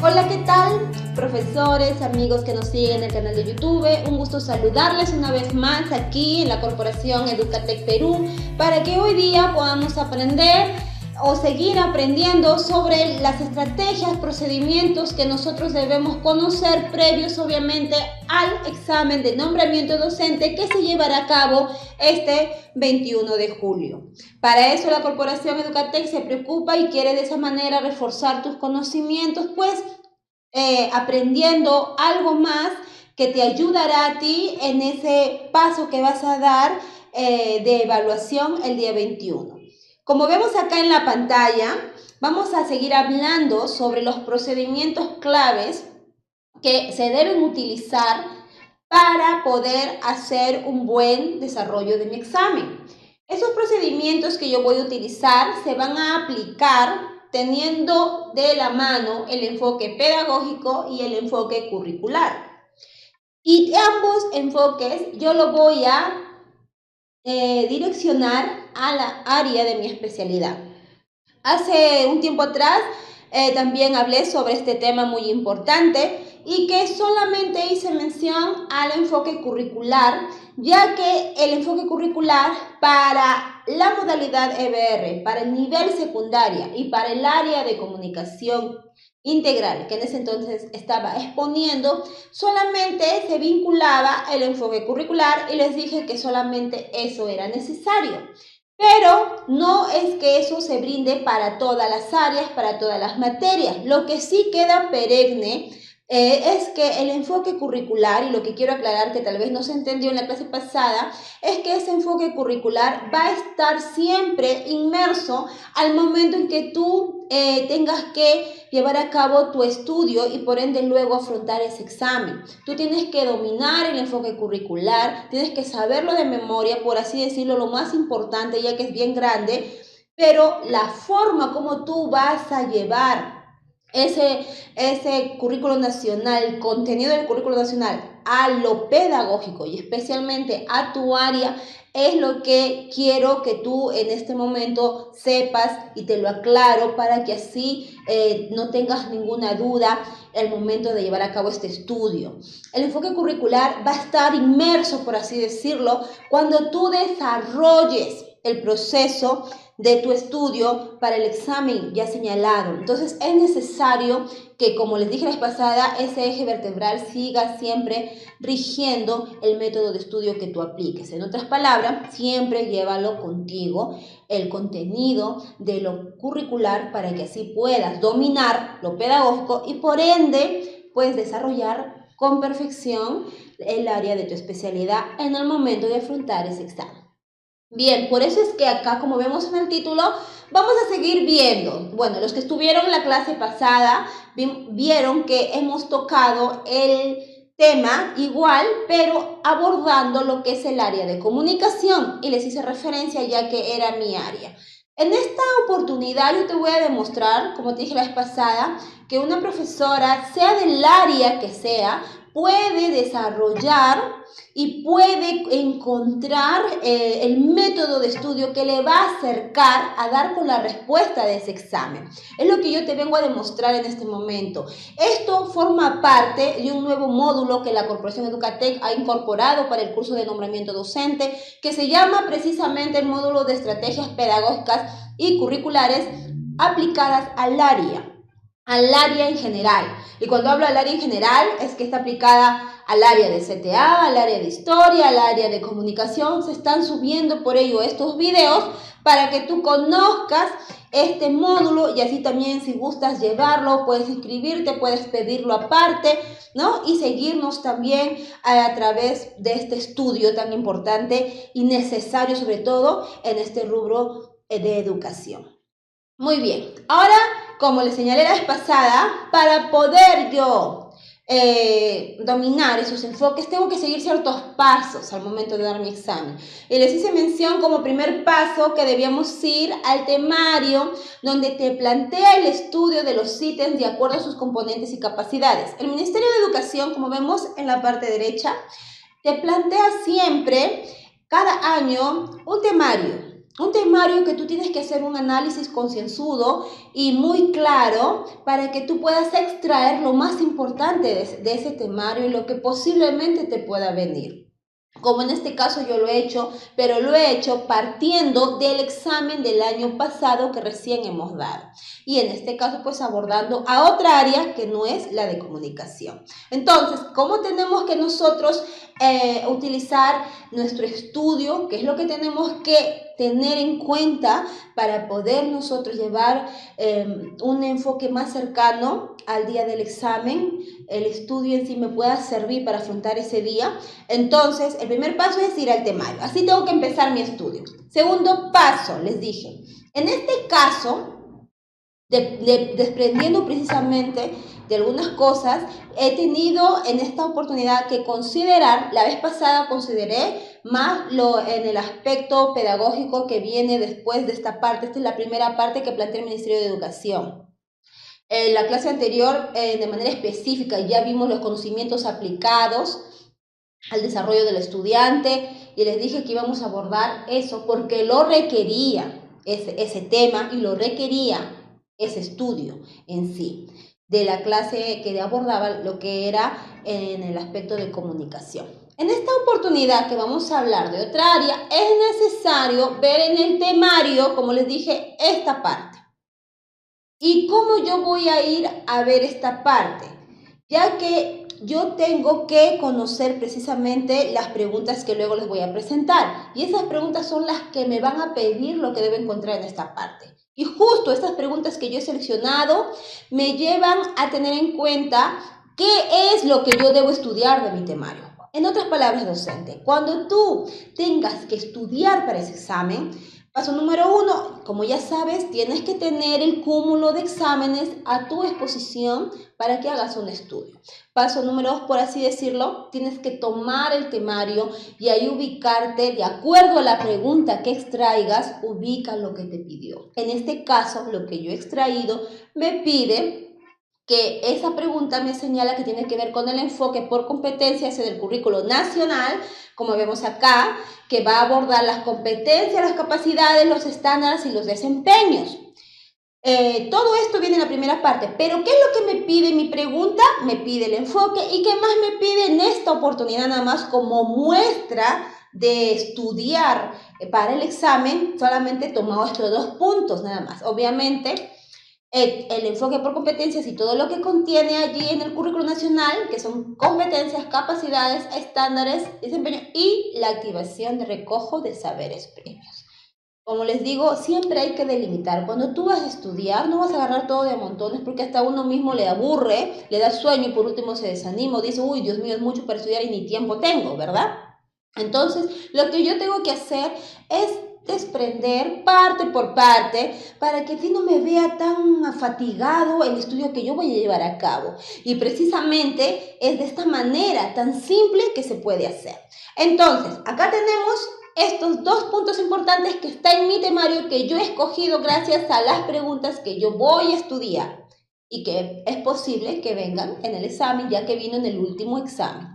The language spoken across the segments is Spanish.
Hola, ¿qué tal? Profesores, amigos que nos siguen en el canal de YouTube, un gusto saludarles una vez más aquí en la Corporación Educatec Perú para que hoy día podamos aprender o seguir aprendiendo sobre las estrategias, procedimientos que nosotros debemos conocer previos obviamente al examen de nombramiento docente que se llevará a cabo este 21 de julio. Para eso la Corporación Educatec se preocupa y quiere de esa manera reforzar tus conocimientos, pues aprendiendo algo más que te ayudará a ti en ese paso que vas a dar de evaluación el día 21. Como vemos acá en la pantalla, vamos a seguir hablando sobre los procedimientos claves que se deben utilizar para poder hacer un buen desarrollo de mi examen. Esos procedimientos que yo voy a utilizar se van a aplicar teniendo de la mano el enfoque pedagógico y el enfoque curricular. Y ambos enfoques yo lo voy a direccionar a la área de mi especialidad. Hace un tiempo atrás también hablé sobre este tema muy importante y que solamente hice mención al enfoque curricular, ya que el enfoque curricular para la modalidad EBR, para el nivel secundaria y para el área de comunicación integral, que en ese entonces estaba exponiendo, solamente se vinculaba el enfoque curricular y les dije que solamente eso era necesario. Pero no es que eso se brinde para todas las áreas, para todas las materias. Lo que sí queda perenne es que el enfoque curricular, y lo que quiero aclarar que tal vez no se entendió en la clase pasada, es que ese enfoque curricular va a estar siempre inmerso al momento en que tú tengas que llevar a cabo tu estudio y por ende luego afrontar ese examen. Tú tienes que dominar el enfoque curricular, tienes que saberlo de memoria, por así decirlo, lo más importante, ya que es bien grande, pero la forma como tú vas a llevar ese currículo nacional, el contenido del currículo nacional a lo pedagógico y especialmente a tu área, es lo que quiero que tú en este momento sepas y te lo aclaro para que así no tengas ninguna duda al momento de llevar a cabo este estudio. El enfoque curricular va a estar inmerso, por así decirlo, cuando tú desarrolles el proceso de tu estudio para el examen ya señalado. Entonces es necesario que, como les dije la vez pasada, ese eje vertebral siga siempre rigiendo el método de estudio que tú apliques. En otras palabras, siempre llévalo contigo, el contenido de lo curricular, para que así puedas dominar lo pedagógico y por ende puedes desarrollar con perfección el área de tu especialidad en el momento de afrontar ese examen. Bien, por eso es que acá, como vemos en el título, vamos a seguir viendo. Bueno, los que estuvieron en la clase pasada vieron que hemos tocado el tema igual, pero abordando lo que es el área de comunicación y les hice referencia ya que era mi área. En esta oportunidad yo te voy a demostrar, como te dije la vez pasada, que una profesora, sea del área que sea, puede desarrollar y puede encontrar el método de estudio que le va a acercar a dar con la respuesta de ese examen. Es lo que yo te vengo a demostrar en este momento. Esto forma parte de un nuevo módulo que la Corporación Educatec ha incorporado para el curso de nombramiento docente, que se llama precisamente el módulo de estrategias pedagógicas y curriculares aplicadas al área en general. Y cuando hablo al área en general es que está aplicada al área de CTA, al área de historia, al área de comunicación. Se están subiendo por ello estos videos para que tú conozcas este módulo y así también, si gustas llevarlo, puedes inscribirte, puedes pedirlo aparte, ¿no? Y seguirnos también a través de este estudio tan importante y necesario, sobre todo en este rubro de educación. Muy bien, ahora, como les señalé la vez pasada, para poder yo dominar esos enfoques, tengo que seguir ciertos pasos al momento de dar mi examen. Y les hice mención como primer paso que debíamos ir al temario, donde te plantea el estudio de los ítems de acuerdo a sus componentes y capacidades. El Ministerio de Educación, como vemos en la parte derecha, te plantea siempre, cada año, un temario. Un temario que tú tienes que hacer un análisis concienzudo y muy claro para que tú puedas extraer lo más importante de ese temario y lo que posiblemente te pueda venir. Como en este caso yo lo he hecho, pero lo he hecho partiendo del examen del año pasado que recién hemos dado. Y en este caso pues abordando a otra área que no es la de comunicación. Entonces, ¿cómo tenemos que nosotros utilizar nuestro estudio? ¿Qué es lo que tenemos que tener en cuenta para poder nosotros llevar un enfoque más cercano al día del examen? El estudio en sí me pueda servir para afrontar ese día. Entonces, el primer paso es ir al temario. Así tengo que empezar mi estudio. Segundo paso, les dije, en este caso, desprendiendo precisamente de algunas cosas, he tenido en esta oportunidad que considerar, la vez pasada consideré más en el aspecto pedagógico que viene después de esta parte. Esta es la primera parte que plantea el Ministerio de Educación. En la clase anterior, de manera específica, ya vimos los conocimientos aplicados al desarrollo del estudiante y les dije que íbamos a abordar eso porque lo requería ese tema y lo requería ese estudio en sí de la clase que abordaba lo que era en el aspecto de comunicación. En esta oportunidad que vamos a hablar de otra área, es necesario ver en el temario, como les dije, esta parte. ¿Y cómo yo voy a ir a ver esta parte? Ya que yo tengo que conocer precisamente las preguntas que luego les voy a presentar. Y esas preguntas son las que me van a pedir lo que debo encontrar en esta parte. Y justo estas preguntas que yo he seleccionado me llevan a tener en cuenta qué es lo que yo debo estudiar de mi temario. En otras palabras, docente, cuando tú tengas que estudiar para ese examen, paso número 1, como ya sabes, tienes que tener el cúmulo de exámenes a tu exposición para que hagas un estudio. Paso número 2, por así decirlo, tienes que tomar el temario y ahí ubicarte de acuerdo a la pregunta que extraigas, ubica lo que te pidió. En este caso, lo que yo he extraído me pide que esa pregunta me señala que tiene que ver con el enfoque por competencias en el currículo nacional, como vemos acá, que va a abordar las competencias, las capacidades, los estándares y los desempeños. Todo esto viene en la primera parte, pero ¿qué es lo que me pide mi pregunta? Me pide el enfoque y ¿qué más me pide en esta oportunidad nada más como muestra de estudiar para el examen? Solamente he tomado estos 2 puntos nada más. Obviamente, el enfoque por competencias y todo lo que contiene allí en el currículo nacional, que son competencias, capacidades, estándares, desempeño y la activación de recojo de saberes previos. Como les digo, siempre hay que delimitar. Cuando tú vas a estudiar, no vas a agarrar todo de montones porque hasta a uno mismo le aburre, le da sueño y por último se desanima o dice, uy, Dios mío, es mucho para estudiar y ni tiempo tengo, ¿verdad? Entonces, lo que yo tengo que hacer es desprender parte por parte para que a ti no me vea tan fatigado el estudio que yo voy a llevar a cabo. Y precisamente es de esta manera tan simple que se puede hacer. Entonces, acá tenemos estos 2 puntos importantes que está en mi temario que yo he escogido gracias a las preguntas que yo voy a estudiar y que es posible que vengan en el examen ya que vino en el último examen.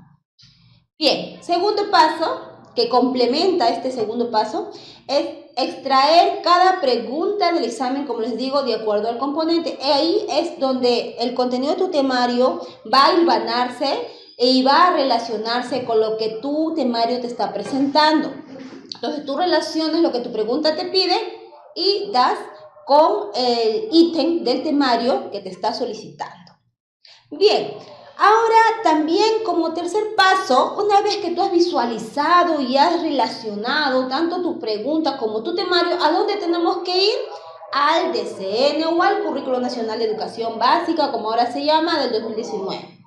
Bien, segundo paso que complementa este segundo paso es extraer cada pregunta del examen, como les digo, de acuerdo al componente. Ahí es donde el contenido de tu temario va a hilvanarse y va a relacionarse con lo que tu temario te está presentando. Entonces tú relacionas lo que tu pregunta te pide y das con el ítem del temario que te está solicitando. Bien, ahora también como tercer paso, una vez que tú has visualizado y has relacionado tanto tu pregunta como tu temario, ¿a dónde tenemos que ir? Al DCN o al Currículo Nacional de Educación Básica, como ahora se llama, del 2019.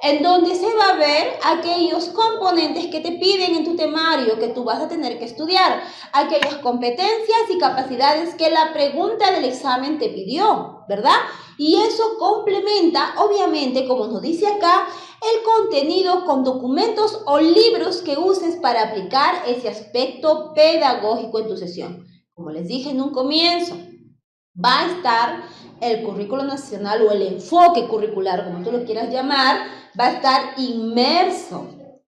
En donde se va a ver aquellos componentes que te piden en tu temario que tú vas a tener que estudiar, aquellas competencias y capacidades que la pregunta del examen te pidió, ¿verdad? Y eso complementa, obviamente, como nos dice acá, el contenido con documentos o libros que uses para aplicar ese aspecto pedagógico en tu sesión. Como les dije en un comienzo, va a estar el currículo nacional o el enfoque curricular, como tú lo quieras llamar, va a estar inmerso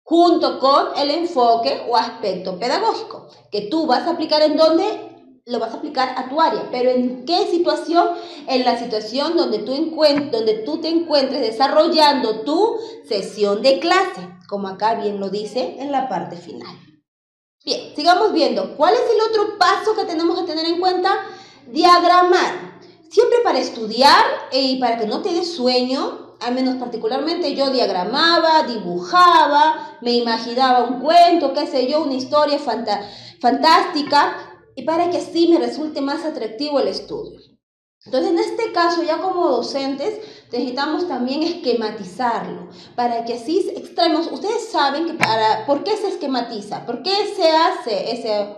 junto con el enfoque o aspecto pedagógico, que tú vas a aplicar en dónde, lo vas a aplicar a tu área. ¿Pero en qué situación? En la situación donde tú te encuentres desarrollando tu sesión de clase, como acá bien lo dice en la parte final. Bien, sigamos viendo. ¿Cuál es el otro paso que tenemos que tener en cuenta? Diagramar. Siempre para estudiar y para que no te dé sueño, al menos particularmente yo diagramaba, dibujaba, me imaginaba un cuento, qué sé yo, una historia fantástica, y para que así me resulte más atractivo el estudio. Entonces, en este caso, ya como docentes, necesitamos también esquematizarlo, para que así extraemos. Ustedes saben que ¿por qué se esquematiza? ¿Por qué se hace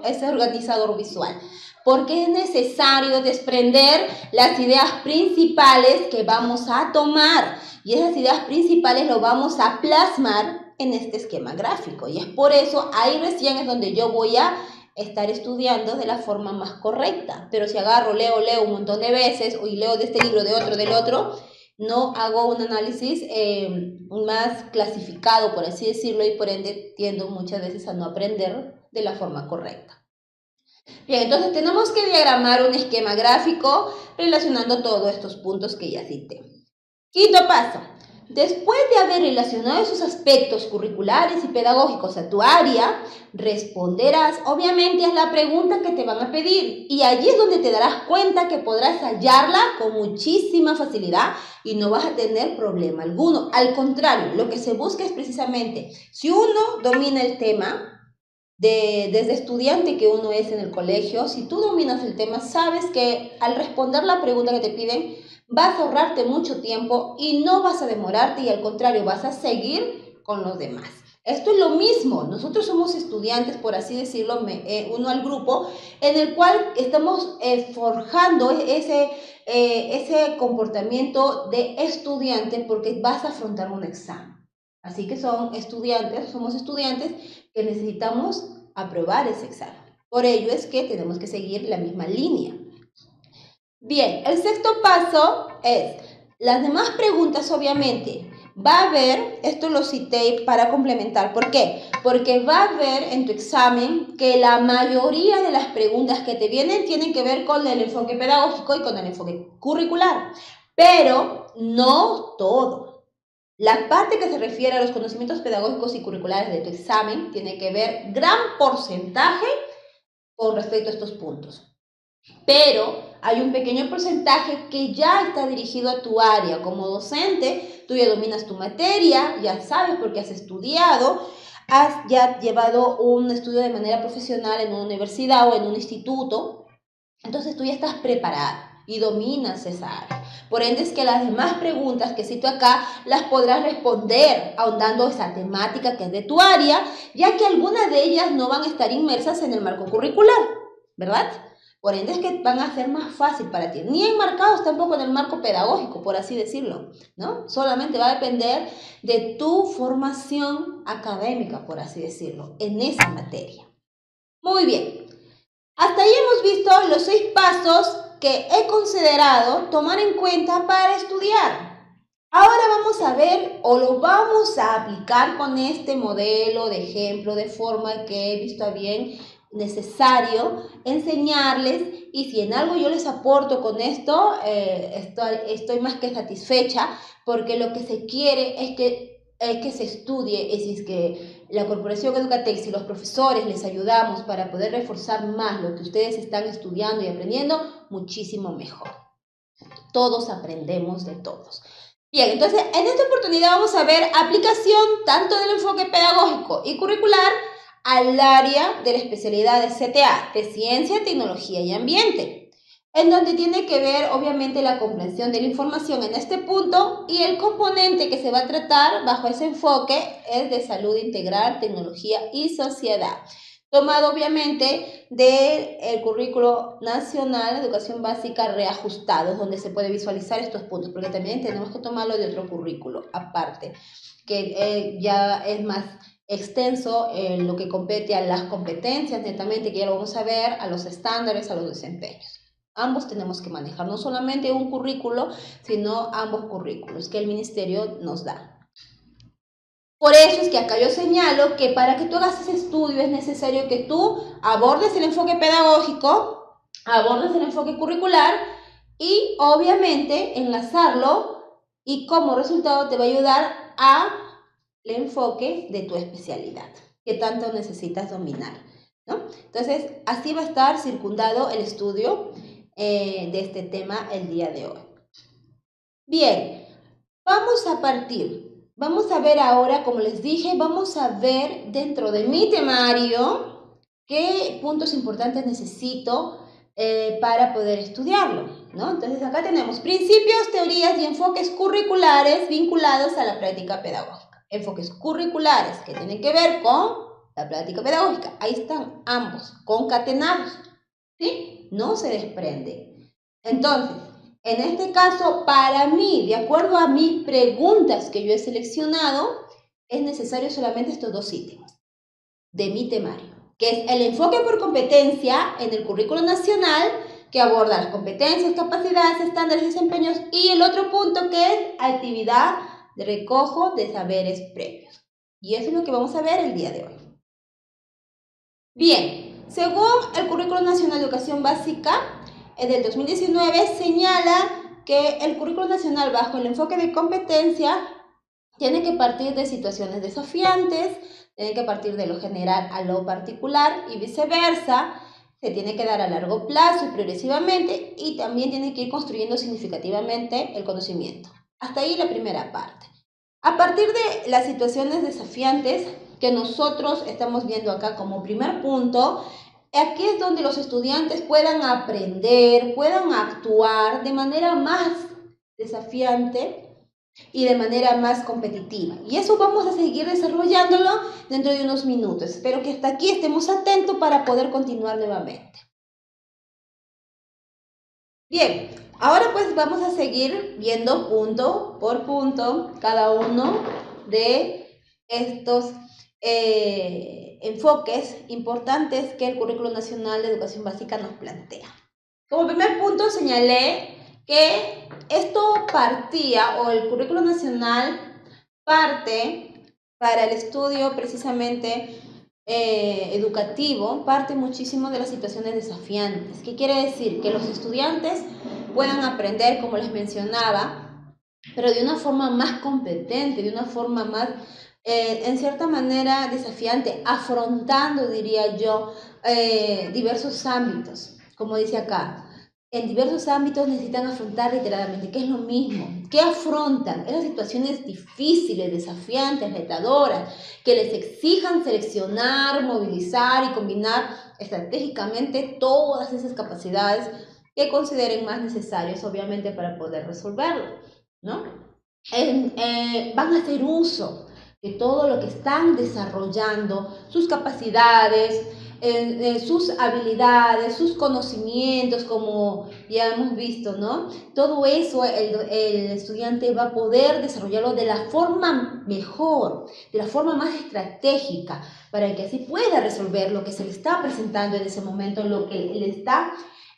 ese organizador visual? Porque es necesario desprender las ideas principales que vamos a tomar, y esas ideas principales lo vamos a plasmar en este esquema gráfico, y es por eso, ahí recién es donde yo voy a estar estudiando de la forma más correcta. Pero si agarro, leo un montón de veces, y leo de este libro, de otro, del otro, no hago un análisis más clasificado, por así decirlo, y por ende tiendo muchas veces a no aprender de la forma correcta. Bien, entonces tenemos que diagramar un esquema gráfico relacionando todos estos puntos que ya cité. Quinto paso. Después de haber relacionado esos aspectos curriculares y pedagógicos a tu área, responderás obviamente a la pregunta que te van a pedir, y allí es donde te darás cuenta que podrás hallarla con muchísima facilidad y no vas a tener problema alguno. Al contrario, lo que se busca es precisamente, si uno domina el tema, desde estudiante que uno es en el colegio, si tú dominas el tema, sabes que al responder la pregunta que te piden, vas a ahorrarte mucho tiempo y no vas a demorarte, y al contrario, vas a seguir con los demás. Esto es lo mismo, nosotros somos estudiantes, por así decirlo, uno al grupo, en el cual estamos forjando ese comportamiento de estudiante, porque vas a afrontar un examen. Así que somos estudiantes que necesitamos aprobar ese examen. Por ello es que tenemos que seguir la misma línea. Bien, el sexto paso es, las demás preguntas obviamente, va a haber, esto lo cité para complementar, ¿por qué? Porque va a haber en tu examen que la mayoría de las preguntas que te vienen tienen que ver con el enfoque pedagógico y con el enfoque curricular, pero no todo. La parte que se refiere a los conocimientos pedagógicos y curriculares de tu examen tiene que ver gran porcentaje con respecto a estos puntos. Pero hay un pequeño porcentaje que ya está dirigido a tu área. Como docente, tú ya dominas tu materia, ya sabes porque has estudiado, has ya llevado un estudio de manera profesional en una universidad o en un instituto. Entonces tú ya estás preparado y dominas esa área. Por ende es que las demás preguntas que cito acá las podrás responder ahondando esa temática que es de tu área, ya que algunas de ellas no van a estar inmersas en el marco curricular, ¿verdad? Por ende es que van a ser más fácil para ti, ni enmarcados tampoco en el marco pedagógico, por así decirlo, ¿no? Solamente va a depender de tu formación académica, por así decirlo, en esa materia. Muy bien. Hasta ahí hemos visto los 6 pasos que he considerado tomar en cuenta para estudiar. Ahora vamos a ver, o lo vamos a aplicar con este modelo de ejemplo, de forma que he visto a bien necesario enseñarles, y si en algo yo les aporto con esto, estoy más que satisfecha, porque lo que se quiere es que se estudie, y si es que la Corporación Educatex y los profesores les ayudamos para poder reforzar más lo que ustedes están estudiando y aprendiendo, muchísimo mejor. Todos aprendemos de todos. Bien, entonces en esta oportunidad vamos a ver aplicación tanto del enfoque pedagógico y curricular al área de la especialidad de CTA, de Ciencia, Tecnología y Ambiente, en donde tiene que ver obviamente la comprensión de la información en este punto, y el componente que se va a tratar bajo ese enfoque es de salud integral, tecnología y sociedad, tomado obviamente del currículo nacional de educación básica reajustado, donde se puede visualizar estos puntos, porque también tenemos que tomarlo de otro currículo aparte, que ya es más extenso en lo que compete a las competencias netamente, que ya lo vamos a ver, a los estándares, a los desempeños. Ambos tenemos que manejar, no solamente un currículo, sino ambos currículos que el ministerio nos da. Por eso es que acá yo señalo que para que tú hagas ese estudio es necesario que tú abordes el enfoque pedagógico, abordas el enfoque curricular y obviamente enlazarlo y como resultado te va a ayudar a el enfoque de tu especialidad que tanto necesitas dominar, ¿no? Entonces, así va a estar circundado el estudio de este tema el día de hoy. Bien, vamos a partir. Vamos a ver ahora, como les dije, vamos a ver dentro de mi temario qué puntos importantes necesito para poder estudiarlo, ¿no? Entonces acá tenemos principios, teorías y enfoques curriculares vinculados a la práctica pedagógica. Enfoques curriculares que tienen que ver con la práctica pedagógica. Ahí están ambos, concatenados, ¿sí? No se desprende. Entonces, en este caso, para mí, de acuerdo a mis preguntas que yo he seleccionado, es necesario solamente estos dos ítems de mi temario, que es el enfoque por competencia en el currículo nacional, que aborda las competencias, capacidades, estándares, desempeños, y el otro punto que es actividad de recojo de saberes previos. Y eso es lo que vamos a ver el día de hoy. Bien, según el Currículo Nacional de Educación Básica, del 2019 señala que el currículo nacional bajo el enfoque de competencia tiene que partir de situaciones desafiantes, tiene que partir de lo general a lo particular y viceversa, se tiene que dar a largo plazo y progresivamente y también tiene que ir construyendo significativamente el conocimiento. Hasta ahí la primera parte. A partir de las situaciones desafiantes que nosotros estamos viendo acá como primer punto, aquí es donde los estudiantes puedan aprender, puedan actuar de manera más desafiante y de manera más competitiva. Y eso vamos a seguir desarrollándolo dentro de unos minutos. Espero que hasta aquí estemos atentos para poder continuar nuevamente. Bien, ahora pues vamos a seguir viendo punto por punto cada uno de estos enfoques importantes que el Currículo Nacional de Educación Básica nos plantea. Como primer punto señalé que esto partía, o el Currículo Nacional parte para el estudio precisamente educativo, parte muchísimo de las situaciones desafiantes. ¿Qué quiere decir? Que los estudiantes puedan aprender, como les mencionaba, pero de una forma más competente, de una forma más, en cierta manera, desafiante, afrontando, diría yo, diversos ámbitos, como dice acá. En diversos ámbitos necesitan afrontar reiteradamente, que es lo mismo. ¿Qué afrontan? Esas situaciones difíciles, desafiantes, retadoras, que les exijan seleccionar, movilizar y combinar estratégicamente todas esas capacidades que consideren más necesarias, obviamente, para poder resolverlo, ¿no? Van a hacer uso de todo lo que están desarrollando, sus capacidades, sus habilidades, sus conocimientos, como ya hemos visto, ¿no? Todo eso el estudiante va a poder desarrollarlo de la forma mejor, de la forma más estratégica, para que así pueda resolver lo que se le está presentando en ese momento, lo que le está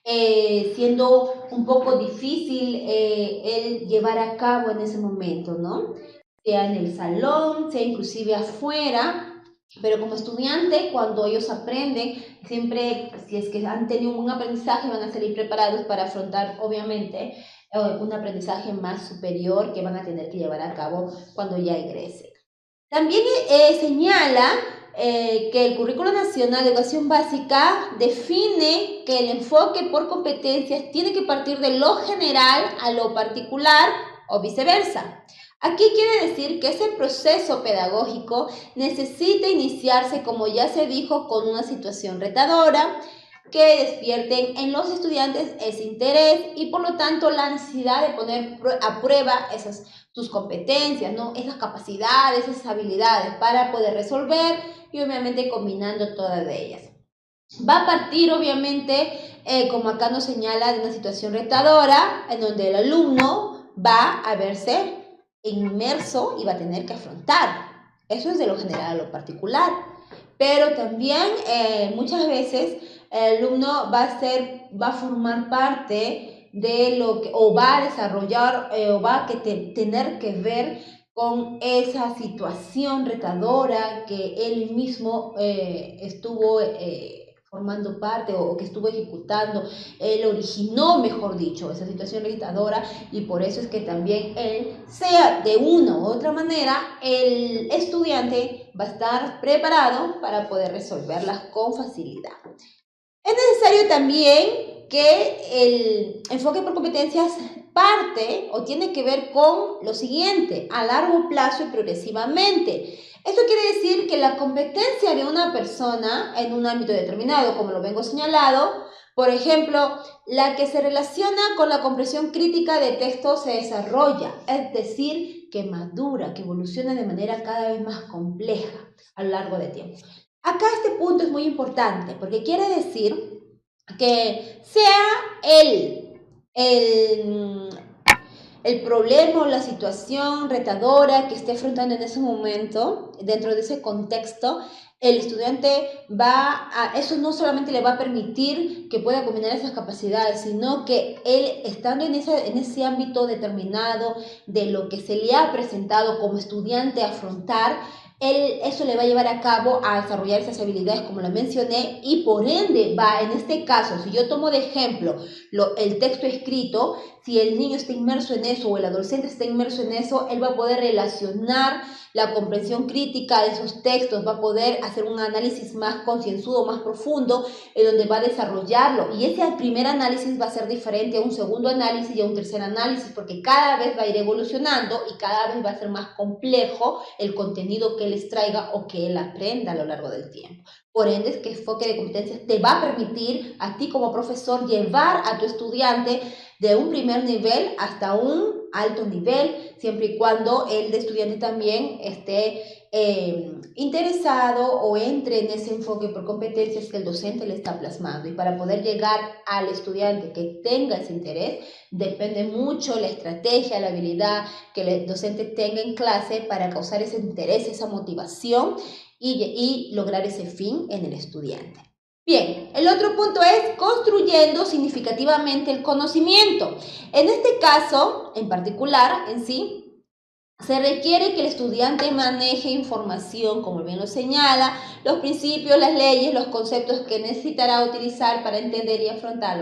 siendo un poco difícil el llevar a cabo en ese momento, ¿no? Sea en el salón, sea inclusive afuera. Pero como estudiante, cuando ellos aprenden, siempre, si es que han tenido un aprendizaje, van a salir preparados para afrontar, obviamente, un aprendizaje más superior que van a tener que llevar a cabo cuando ya egresen. También señala que el Currículo Nacional de Educación Básica define que el enfoque por competencias tiene que partir de lo general a lo particular o viceversa. Aquí quiere decir que ese proceso pedagógico necesita iniciarse, como ya se dijo, con una situación retadora que despierten en los estudiantes ese interés y por lo tanto la necesidad de poner a prueba tus competencias, ¿no? Esas capacidades, esas habilidades para poder resolver y obviamente combinando todas de ellas. Va a partir obviamente, como acá nos señala, de una situación retadora en donde el alumno va a verse inmerso y va a tener que afrontar. Eso es de lo general a lo particular. Pero también muchas veces el alumno va a formar parte de lo que, o va a desarrollar, o va a tener que ver con esa situación retadora que él mismo estuvo formando parte o que estuvo ejecutando, él originó, mejor dicho, esa situación retadora, y por eso es que también él, sea de una u otra manera, el estudiante va a estar preparado para poder resolverlas con facilidad. Es necesario también que el enfoque por competencias parte o tiene que ver con lo siguiente, a largo plazo y progresivamente. Esto quiere decir que la competencia de una persona en un ámbito determinado, como lo vengo señalado, por ejemplo, la que se relaciona con la comprensión crítica de textos se desarrolla, es decir, que madura, que evoluciona de manera cada vez más compleja a lo largo del tiempo. Acá este punto es muy importante porque quiere decir que sea el problema o la situación retadora que esté afrontando en ese momento, dentro de ese contexto, el estudiante eso no solamente le va a permitir que pueda combinar esas capacidades, sino que él, estando en ese ámbito determinado de lo que se le ha presentado como estudiante a afrontar, eso le va a llevar a cabo a desarrollar esas habilidades como la mencioné, y por ende va, en este caso, si yo tomo de ejemplo el texto escrito, si el niño está inmerso en eso o el adolescente está inmerso en eso, él va a poder relacionar la comprensión crítica de esos textos, va a poder hacer un análisis más concienzudo, más profundo, en donde va a desarrollarlo, y ese primer análisis va a ser diferente a un segundo análisis y a un tercer análisis, porque cada vez va a ir evolucionando y cada vez va a ser más complejo el contenido que él extraiga o que él aprenda a lo largo del tiempo. Por ende, es que el enfoque de competencias te va a permitir a ti como profesor llevar a tu estudiante de un primer nivel hasta un alto nivel, siempre y cuando el de estudiante también esté interesado o entre en ese enfoque por competencias que el docente le está plasmando. Y para poder llegar al estudiante que tenga ese interés, depende mucho la estrategia, la habilidad que el docente tenga en clase para causar ese interés, esa motivación y lograr ese fin en el estudiante. Bien, el otro punto es construyendo significativamente el conocimiento. En este caso, en particular, en sí, se requiere que el estudiante maneje información, como bien lo señala, los principios, las leyes, los conceptos que necesitará utilizar para entender y afrontar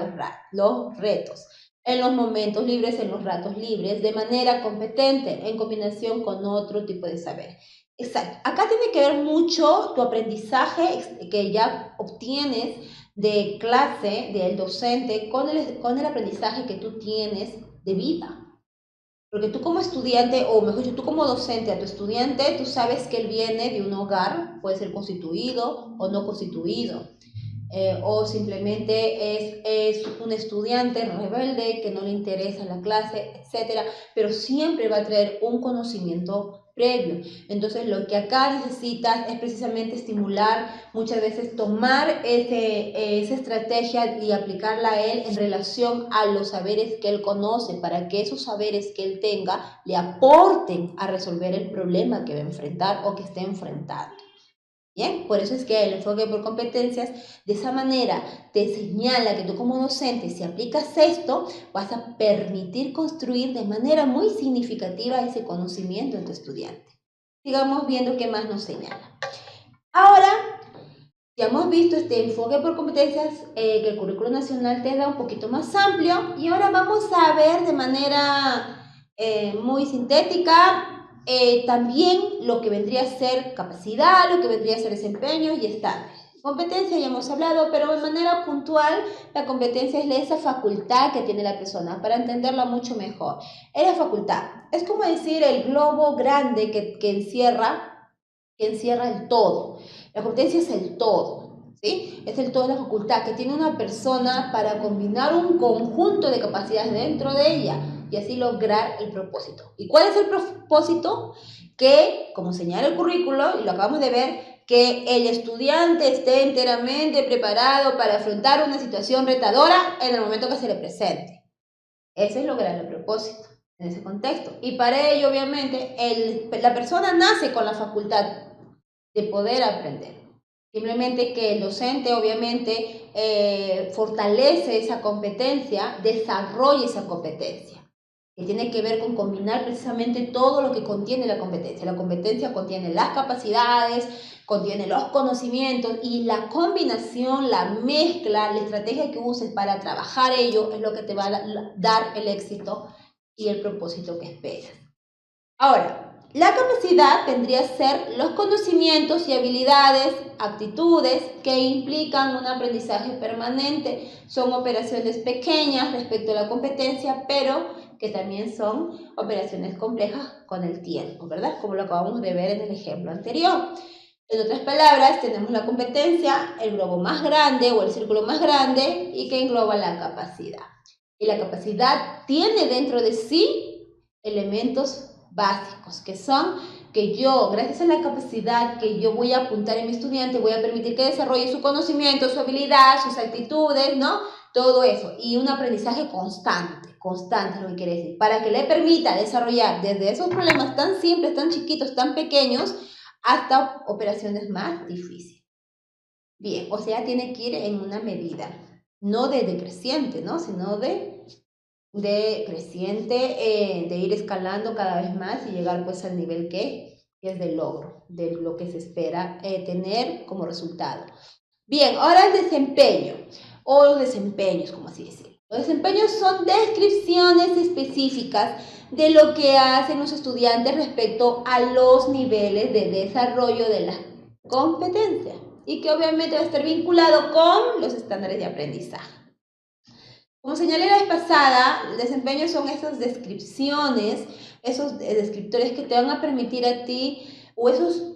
los retos en los momentos libres, en los ratos libres, de manera competente, en combinación con otro tipo de saber. Exacto. Acá tiene que ver mucho tu aprendizaje que ya obtienes de clase, del docente, con el aprendizaje que tú tienes de vida. Porque tú como estudiante, o mejor dicho, tú como docente a tu estudiante, tú sabes que él viene de un hogar, puede ser constituido o no constituido, o simplemente es un estudiante rebelde que no le interesa la clase, etcétera, pero siempre va a traer un conocimiento previo. Entonces lo que acá necesitas es precisamente estimular, muchas veces tomar esa estrategia y aplicarla a él en relación a los saberes que él conoce, para que esos saberes que él tenga le aporten a resolver el problema que va a enfrentar o que esté enfrentando. Bien, por eso es que el enfoque por competencias de esa manera te señala que tú como docente, si aplicas esto, vas a permitir construir de manera muy significativa ese conocimiento en tu estudiante. Sigamos viendo qué más nos señala. Ahora, ya hemos visto este enfoque por competencias que el currículo nacional te da un poquito más amplio, y ahora vamos a ver de manera muy sintética también lo que vendría a ser capacidad, lo que vendría a ser desempeño y estándares. Competencia ya hemos hablado, pero de manera puntual, la competencia es esa facultad que tiene la persona, para entenderla mucho mejor. Es la facultad. Es como decir el globo grande que encierra el todo. La competencia es el todo, ¿sí? Es el todo de la facultad que tiene una persona para combinar un conjunto de capacidades dentro de ella y así lograr el propósito. ¿Y cuál es el propósito? Que, como señala el currículo, y lo acabamos de ver, que el estudiante esté enteramente preparado para afrontar una situación retadora en el momento que se le presente. Ese es lograr el propósito en ese contexto. Y para ello, obviamente, la persona nace con la facultad de poder aprender. Simplemente que el docente, obviamente, fortalece esa competencia, desarrolla esa competencia, que tiene que ver con combinar precisamente todo lo que contiene la competencia. La competencia contiene las capacidades, contiene los conocimientos y la combinación, la mezcla, la estrategia que uses para trabajar ello es lo que te va a dar el éxito y el propósito que esperas. Ahora, la capacidad vendría a ser los conocimientos y habilidades, actitudes que implican un aprendizaje permanente. Son operaciones pequeñas respecto a la competencia, pero que también son operaciones complejas con el tiempo, ¿verdad? Como lo acabamos de ver en el ejemplo anterior. En otras palabras, tenemos la competencia, el globo más grande o el círculo más grande y que engloba la capacidad. Y la capacidad tiene dentro de sí elementos básicos, que son que yo, gracias a la capacidad que yo voy a apuntar en mi estudiante, voy a permitir que desarrolle su conocimiento, su habilidad, sus actitudes, ¿no? Todo eso. Y un aprendizaje constante lo que quiere decir, para que le permita desarrollar desde esos problemas tan simples, tan chiquitos, tan pequeños, hasta operaciones más difíciles. Bien, o sea, tiene que ir en una medida, no de decreciente, ¿no? Sino de creciente, de ir escalando cada vez más y llegar pues al nivel que es del logro, de lo que se espera tener como resultado. Bien, ahora el desempeño, o los desempeños, como así decirlo. Los desempeños son descripciones específicas de lo que hacen los estudiantes respecto a los niveles de desarrollo de la competencia y que obviamente va a estar vinculado con los estándares de aprendizaje. Como señalé la vez pasada, el desempeño son esas descripciones, esos descriptores que te van a permitir a ti, o esos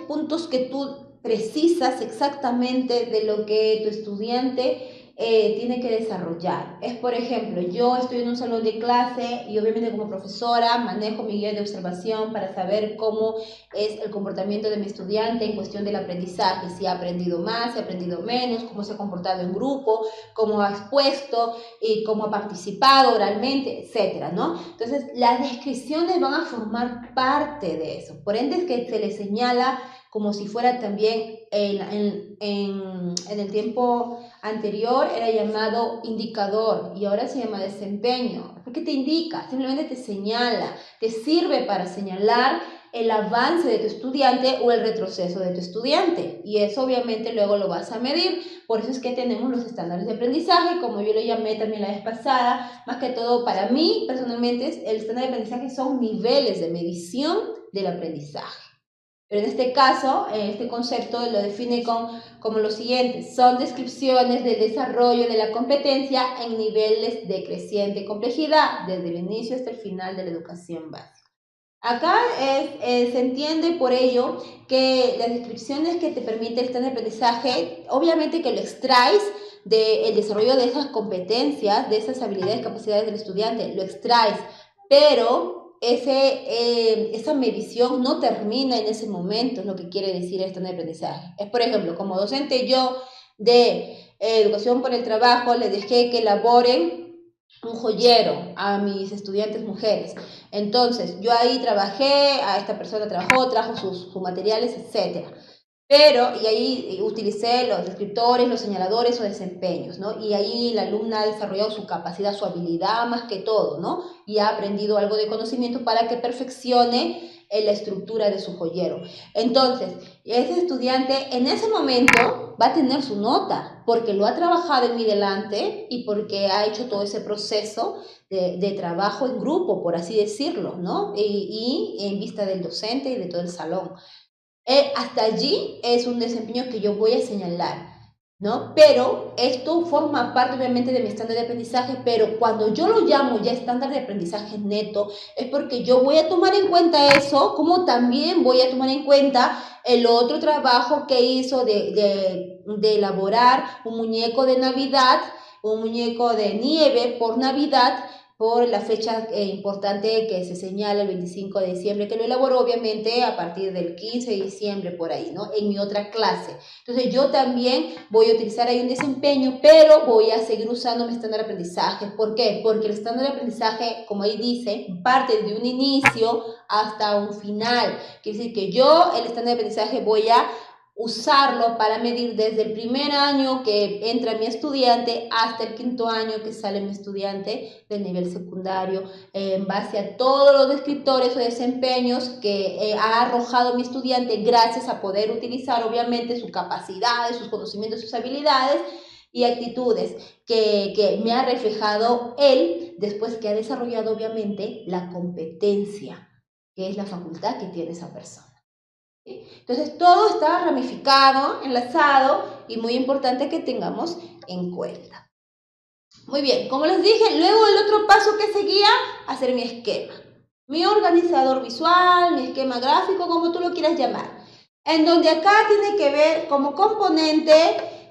puntos que tú precisas exactamente de lo que tu estudiante tiene que desarrollar. Es, por ejemplo, yo estoy en un salón de clase y obviamente como profesora manejo mi guía de observación para saber cómo es el comportamiento de mi estudiante en cuestión del aprendizaje, si ha aprendido más, si ha aprendido menos, cómo se ha comportado en grupo, cómo ha expuesto y cómo ha participado oralmente, etcétera, ¿no? Entonces, las descripciones van a formar parte de eso. Por ende, es que se le señala como si fuera también en el tiempo anterior era llamado indicador y ahora se llama desempeño. ¿Por qué te indica? Simplemente te señala, te sirve para señalar el avance de tu estudiante o el retroceso de tu estudiante. Y eso obviamente luego lo vas a medir. Por eso es que tenemos los estándares de aprendizaje, como yo lo llamé también la vez pasada. Más que todo para mí, personalmente, el estándar de aprendizaje son niveles de medición del aprendizaje. Pero en este caso, este concepto lo define como lo siguiente: son descripciones del desarrollo de la competencia en niveles de creciente complejidad, desde el inicio hasta el final de la educación básica. Acá se entiende por ello que las descripciones que te permite el estándar de aprendizaje, obviamente que lo extraes del desarrollo de esas competencias, de esas habilidades, capacidades del estudiante, lo extraes, pero esa medición no termina en ese momento, es lo que quiere decir el estándar de aprendizaje. Es, por ejemplo, como docente yo de educación por el trabajo, les dejé que elaboren un joyero a mis estudiantes mujeres. Entonces, yo ahí trabajé, a esta persona trabajó, trajo sus materiales, etc. Y ahí utilicé los descriptores, los señaladores o desempeños, ¿no? Y ahí la alumna ha desarrollado su capacidad, su habilidad más que todo, ¿no? Y ha aprendido algo de conocimiento para que perfeccione la estructura de su joyero. Entonces, ese estudiante en ese momento va a tener su nota porque lo ha trabajado en mi delante y porque ha hecho todo ese proceso de trabajo en grupo, por así decirlo, ¿no? Y en vista del docente y de todo el salón. Hasta allí es un desempeño que yo voy a señalar, ¿no? Pero esto forma parte obviamente de mi estándar de aprendizaje, pero cuando yo lo llamo ya estándar de aprendizaje neto, es porque yo voy a tomar en cuenta eso, como también voy a tomar en cuenta el otro trabajo que hizo de elaborar un muñeco de Navidad, un muñeco de nieve por Navidad, por la fecha importante que se señala el 25 de diciembre, que lo elaboró obviamente a partir del 15 de diciembre por ahí, ¿no? En mi otra clase. Entonces yo también voy a utilizar ahí un desempeño, pero voy a seguir usando mi estándar de aprendizaje. ¿Por qué? Porque el estándar de aprendizaje, como ahí dice, parte de un inicio hasta un final. Quiere decir que yo el estándar de aprendizaje voy a usarlo para medir desde el primer año que entra mi estudiante hasta el quinto año que sale mi estudiante del nivel secundario, en base a todos los descriptores o desempeños que ha arrojado mi estudiante gracias a poder utilizar obviamente sus capacidades, sus conocimientos, sus habilidades y actitudes que me ha reflejado él después que ha desarrollado obviamente la competencia, que es la facultad que tiene esa persona. Entonces todo está ramificado, enlazado y muy importante que tengamos en cuenta. Muy bien, como les dije, luego el otro paso que seguía, hacer mi esquema. Mi organizador visual, mi esquema gráfico, como tú lo quieras llamar. En donde acá tiene que ver como componente,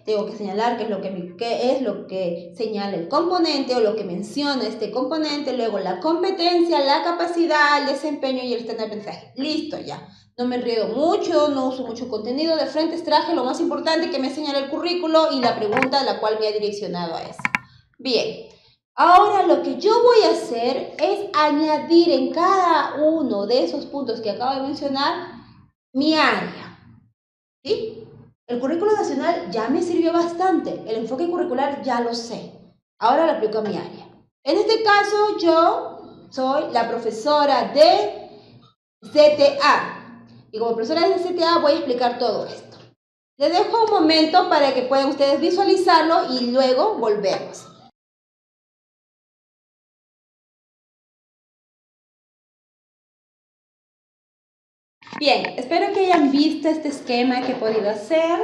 tengo que señalar qué es lo que señala el componente o lo que menciona este componente, luego la competencia, la capacidad, el desempeño y el estándar de aprendizaje. Listo ya. No me enredo mucho, no uso mucho contenido, de frente traje lo más importante que me señala el currículo y la pregunta a la cual me ha direccionado a eso. Bien, ahora lo que yo voy a hacer es añadir en cada uno de esos puntos que acabo de mencionar mi área. ¿Sí? El currículo nacional ya me sirvió bastante, el enfoque curricular ya lo sé, ahora lo aplico a mi área. En este caso yo soy la profesora de CTA. Y como profesora de CTA voy a explicar todo esto. Les dejo un momento para que puedan ustedes visualizarlo y luego volvemos. Bien, espero que hayan visto este esquema que he podido hacer.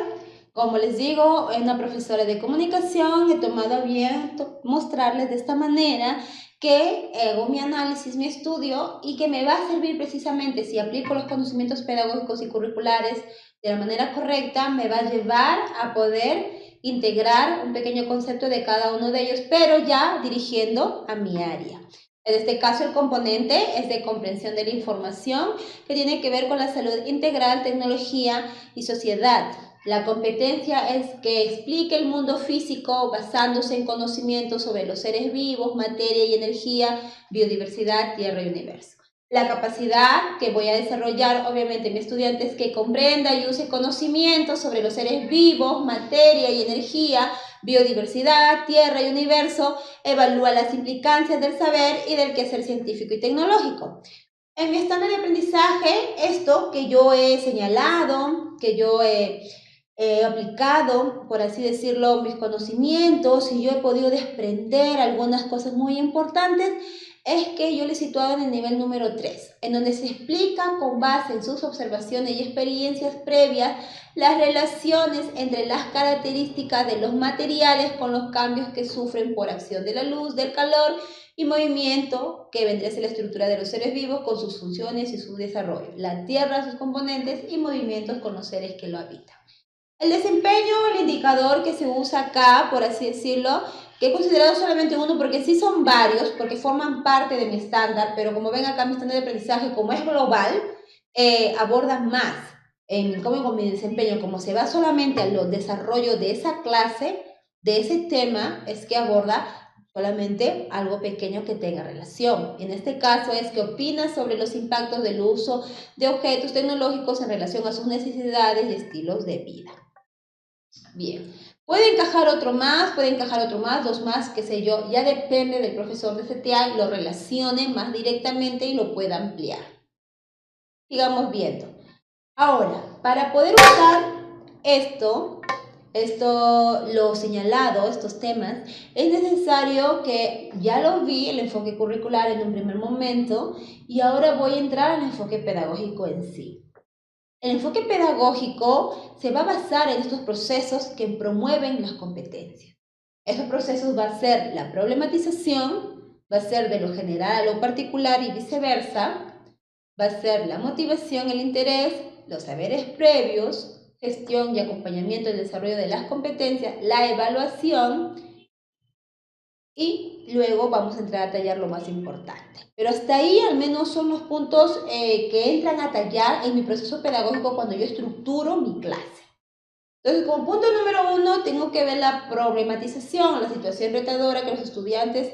Como les digo, es una profesora de comunicación, he tomado bien mostrarles de esta manera que hago mi análisis, mi estudio y que me va a servir precisamente si aplico los conocimientos pedagógicos y curriculares de la manera correcta, me va a llevar a poder integrar un pequeño concepto de cada uno de ellos, pero ya dirigiendo a mi área. En este caso, el componente es de comprensión de la información, que tiene que ver con la salud integral, tecnología y sociedad. La competencia es que explique el mundo físico basándose en conocimientos sobre los seres vivos, materia y energía, biodiversidad, tierra y universo. La capacidad que voy a desarrollar, obviamente, mi estudiante es que comprenda y use conocimientos sobre los seres vivos, materia y energía, biodiversidad, tierra y universo, evalúa las implicancias del saber y del quehacer científico y tecnológico. En mi estándar de aprendizaje, esto que yo he señalado, que yo he aplicado, por así decirlo, mis conocimientos y yo he podido desprender algunas cosas muy importantes, es que yo le he situado en el nivel número 3, en donde se explica con base en sus observaciones y experiencias previas las relaciones entre las características de los materiales con los cambios que sufren por acción de la luz, del calor y movimiento, que vendría a ser la estructura de los seres vivos con sus funciones y su desarrollo, la tierra, sus componentes y movimientos con los seres que lo habitan. El desempeño, el indicador que se usa acá, por así decirlo, que he considerado solamente uno porque sí son varios, porque forman parte de mi estándar, pero como ven acá mi estándar de aprendizaje, como es global, aborda más en cómo con mi desempeño, como se va solamente al desarrollo de esa clase, de ese tema, es que aborda solamente algo pequeño que tenga relación. En este caso es que opina sobre los impactos del uso de objetos tecnológicos en relación a sus necesidades y estilos de vida. Bien, puede encajar otro más, dos más, qué sé yo, ya depende del profesor de CTA y lo relacione más directamente y lo pueda ampliar. Sigamos viendo. Ahora, para poder usar lo señalado, estos temas, es necesario que ya lo vi, el enfoque curricular en un primer momento, y ahora voy a entrar al enfoque pedagógico en sí. El enfoque pedagógico se va a basar en estos procesos que promueven las competencias. Esos procesos va a ser la problematización, va a ser de lo general a lo particular y viceversa, va a ser la motivación, el interés, los saberes previos, gestión y acompañamiento del desarrollo de las competencias, la evaluación y luego vamos a entrar a tallar lo más importante. Pero hasta ahí al menos son los puntos que entran a tallar en mi proceso pedagógico cuando yo estructuro mi clase. Entonces, como punto número 1, tengo que ver la problematización, la situación retadora que los estudiantes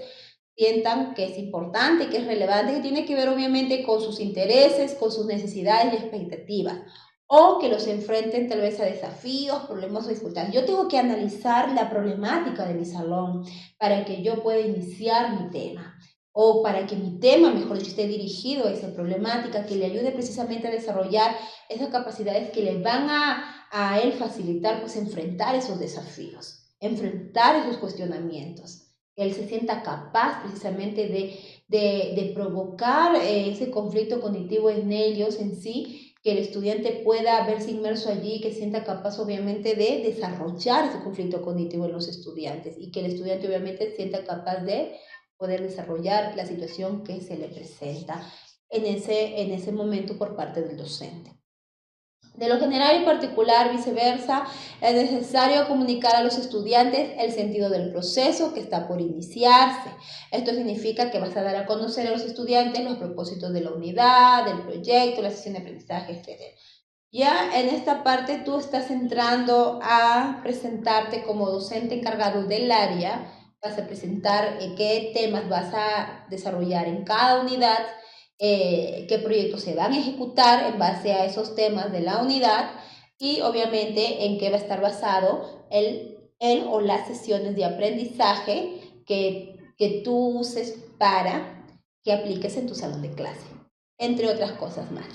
sientan que es importante, que es relevante, que tiene que ver obviamente con sus intereses, con sus necesidades y expectativas. o que los enfrenten tal vez a desafíos, problemas o dificultades. Yo tengo que analizar la problemática de mi salón para que yo pueda iniciar mi tema o para que mi tema, mejor dicho, esté dirigido a esa problemática, que le ayude precisamente a desarrollar esas capacidades que le van a él facilitar pues enfrentar esos desafíos, enfrentar esos cuestionamientos. Que él se sienta capaz precisamente de provocar ese conflicto cognitivo en ellos en sí, que el estudiante pueda verse inmerso allí, que sienta capaz obviamente de desarrollar ese conflicto cognitivo en los estudiantes y que el estudiante obviamente sienta capaz de poder desarrollar la situación que se le presenta en ese momento por parte del docente. De lo general y particular, viceversa, es necesario comunicar a los estudiantes el sentido del proceso que está por iniciarse. Esto significa que vas a dar a conocer a los estudiantes los propósitos de la unidad, del proyecto, la sesión de aprendizaje, etc. Ya en esta parte tú estás entrando a presentarte como docente encargado del área, vas a presentar qué temas vas a desarrollar en cada unidad, qué proyectos se van a ejecutar en base a esos temas de la unidad y obviamente en qué va a estar basado el o las sesiones de aprendizaje que tú uses para que apliques en tu salón de clase, entre otras cosas más.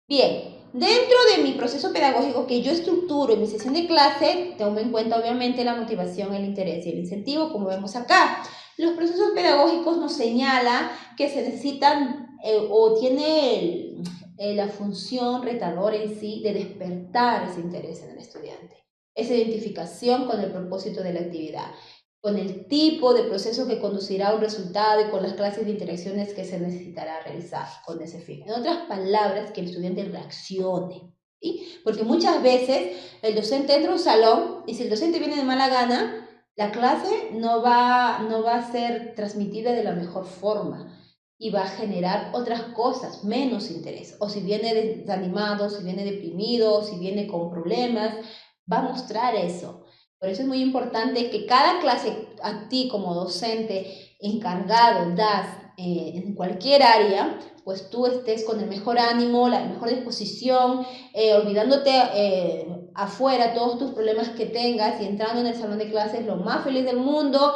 Bien, dentro de mi proceso pedagógico que yo estructuro en mi sesión de clase, tomo en cuenta obviamente la motivación, el interés y el incentivo, como vemos acá. Los procesos pedagógicos nos señala que se necesitan o tiene la función retadora en sí de despertar ese interés en el estudiante, esa identificación con el propósito de la actividad, con el tipo de proceso que conducirá a un resultado y con las clases de interacciones que se necesitará realizar con ese fin. En otras palabras, que el estudiante reaccione, ¿sí? Porque muchas veces el docente entra a un salón y si el docente viene de mala gana, la clase no va a ser transmitida de la mejor forma y va a generar otras cosas, menos interés. O si viene desanimado, si viene deprimido, si viene con problemas, va a mostrar eso. Por eso es muy importante que cada clase a ti como docente encargado das en cualquier área, pues tú estés con el mejor ánimo, la mejor disposición, olvidándote afuera todos tus problemas que tengas y entrando en el salón de clases lo más feliz del mundo,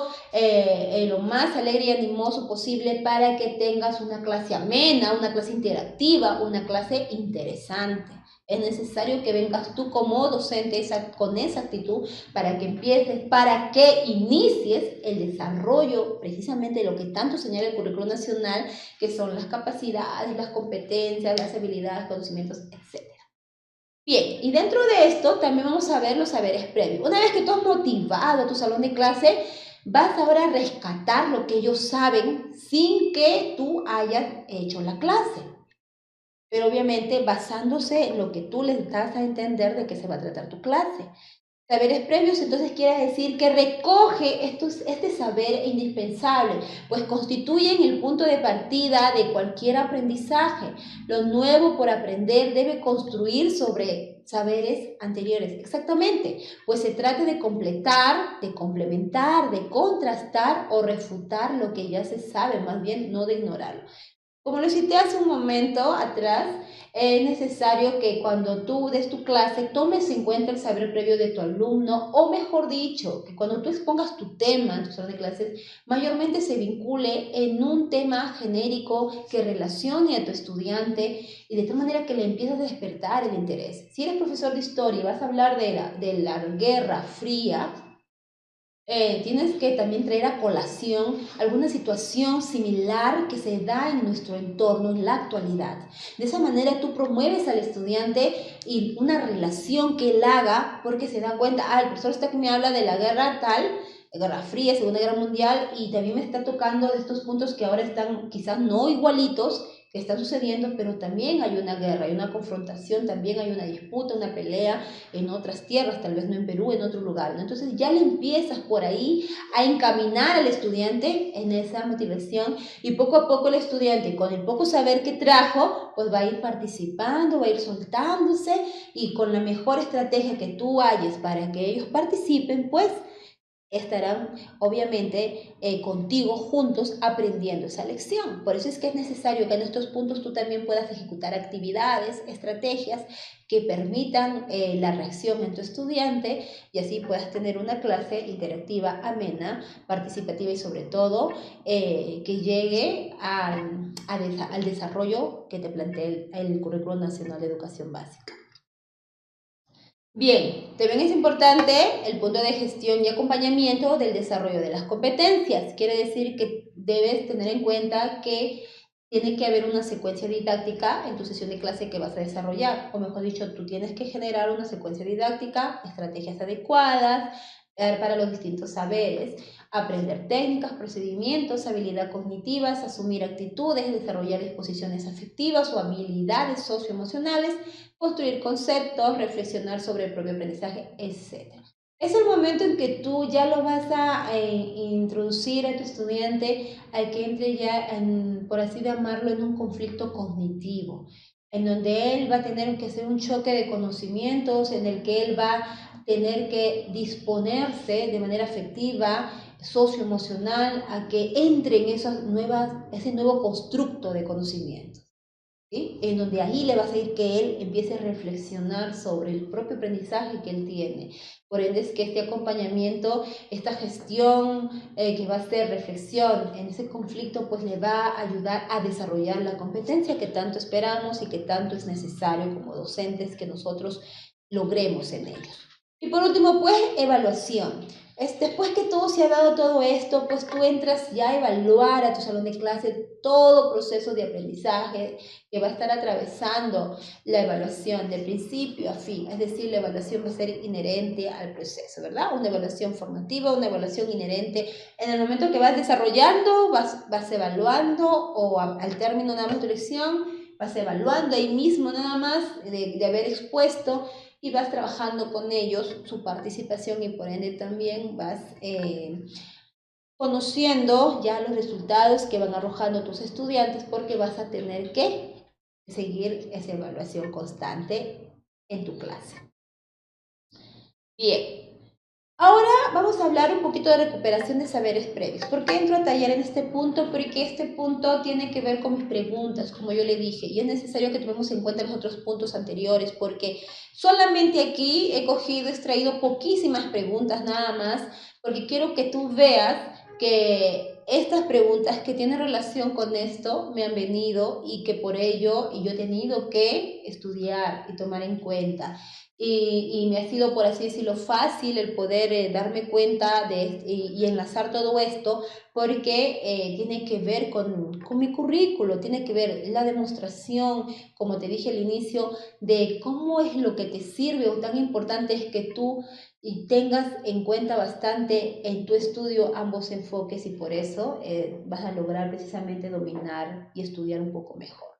lo más alegre y animoso posible para que tengas una clase amena, una clase interactiva, una clase interesante. Es necesario que vengas tú como docente con esa actitud para que empieces, para que inicies el desarrollo precisamente de lo que tanto señala el currículo nacional, que son las capacidades, las competencias, las habilidades, conocimientos, etc. Bien, y dentro de esto también vamos a ver los saberes previos. Una vez que tú has motivado a tu salón de clase, vas ahora a rescatar lo que ellos saben sin que tú hayas hecho la clase, pero obviamente basándose en lo que tú les das a entender de qué se va a tratar tu clase. Saberes previos entonces quiere decir que recoge este saber indispensable, pues constituyen el punto de partida de cualquier aprendizaje. Lo nuevo por aprender debe construir sobre saberes anteriores. Exactamente, pues se trata de completar, de complementar, de contrastar o refutar lo que ya se sabe, más bien no de ignorarlo. Como lo cité hace un momento atrás, es necesario que cuando tú des tu clase tomes en cuenta el saber previo de tu alumno, o mejor dicho, que cuando tú expongas tu tema en tu salón de clases, mayormente se vincule en un tema genérico que relacione a tu estudiante y de tal manera que le empieces a despertar el interés. Si eres profesor de historia y vas a hablar de la Guerra Fría, tienes que también traer a colación alguna situación similar que se da en nuestro entorno en la actualidad. De esa manera tú promueves al estudiante y una relación que él haga porque se da cuenta, el profesor está que me habla de la guerra tal, Guerra Fría, Segunda Guerra Mundial, y también me está tocando de estos puntos que ahora están quizás no igualitos, que están sucediendo, pero también hay una guerra, hay una confrontación, también hay una disputa, una pelea en otras tierras, tal vez no en Perú, en otro lugar, ¿no? Entonces ya le empiezas por ahí a encaminar al estudiante en esa motivación y poco a poco el estudiante con el poco saber que trajo, pues va a ir participando, va a ir soltándose y con la mejor estrategia que tú hayas para que ellos participen, pues estarán obviamente contigo juntos aprendiendo esa lección. Por eso es que es necesario que en estos puntos tú también puedas ejecutar actividades, estrategias que permitan la reacción en tu estudiante y así puedas tener una clase interactiva, amena, participativa y sobre todo que llegue al desarrollo que te plantea el Currículo Nacional de Educación Básica. Bien, también es importante el punto de gestión y acompañamiento del desarrollo de las competencias. Quiere decir que debes tener en cuenta que tiene que haber una secuencia didáctica en tu sesión de clase que vas a desarrollar. O mejor dicho, tú tienes que generar una secuencia didáctica, estrategias adecuadas para los distintos saberes, aprender técnicas, procedimientos, habilidades cognitivas, asumir actitudes, desarrollar disposiciones afectivas o habilidades socioemocionales, construir conceptos, reflexionar sobre el propio aprendizaje, etc. Es el momento en que tú ya lo vas a introducir a tu estudiante a que entre ya, por así llamarlo, en un conflicto cognitivo, en donde él va a tener que hacer un choque de conocimientos, en el que él va a tener que disponerse de manera afectiva, socioemocional, a que entre en ese nuevo constructo de conocimientos. ¿Sí? En donde ahí le va a hacer que él empiece a reflexionar sobre el propio aprendizaje que él tiene. Por ende es que este acompañamiento, esta gestión que va a ser reflexión en ese conflicto, pues le va a ayudar a desarrollar la competencia que tanto esperamos y que tanto es necesario como docentes que nosotros logremos en ellos. Y por último, pues, evaluación. Después que todo se ha dado todo esto, pues tú entras ya a evaluar a tu salón de clase todo proceso de aprendizaje que va a estar atravesando la evaluación de principio a fin. Es decir, la evaluación va a ser inherente al proceso, ¿verdad? Una evaluación formativa, una evaluación inherente. En el momento que vas desarrollando, vas evaluando o al término de una lección, vas evaluando ahí mismo nada más de haber expuesto y vas trabajando con ellos su participación y por ende también vas conociendo ya los resultados que van arrojando tus estudiantes porque vas a tener que seguir esa evaluación constante en tu clase. Bien. Ahora vamos a hablar un poquito de recuperación de saberes previos. ¿Por qué entro a tallar en este punto? Porque este punto tiene que ver con mis preguntas, como yo le dije, y es necesario que tomemos en cuenta los otros puntos anteriores, porque solamente aquí he extraído poquísimas preguntas nada más, porque quiero que tú veas que estas preguntas que tienen relación con esto me han venido y que por ello yo he tenido que estudiar y tomar en cuenta. Y me ha sido, por así decirlo, fácil el poder darme cuenta y enlazar todo esto porque tiene que ver con mi currículo, tiene que ver la demostración, como te dije al inicio, de cómo es lo que te sirve o tan importante es que tú tengas en cuenta bastante en tu estudio ambos enfoques y por eso vas a lograr precisamente dominar y estudiar un poco mejor.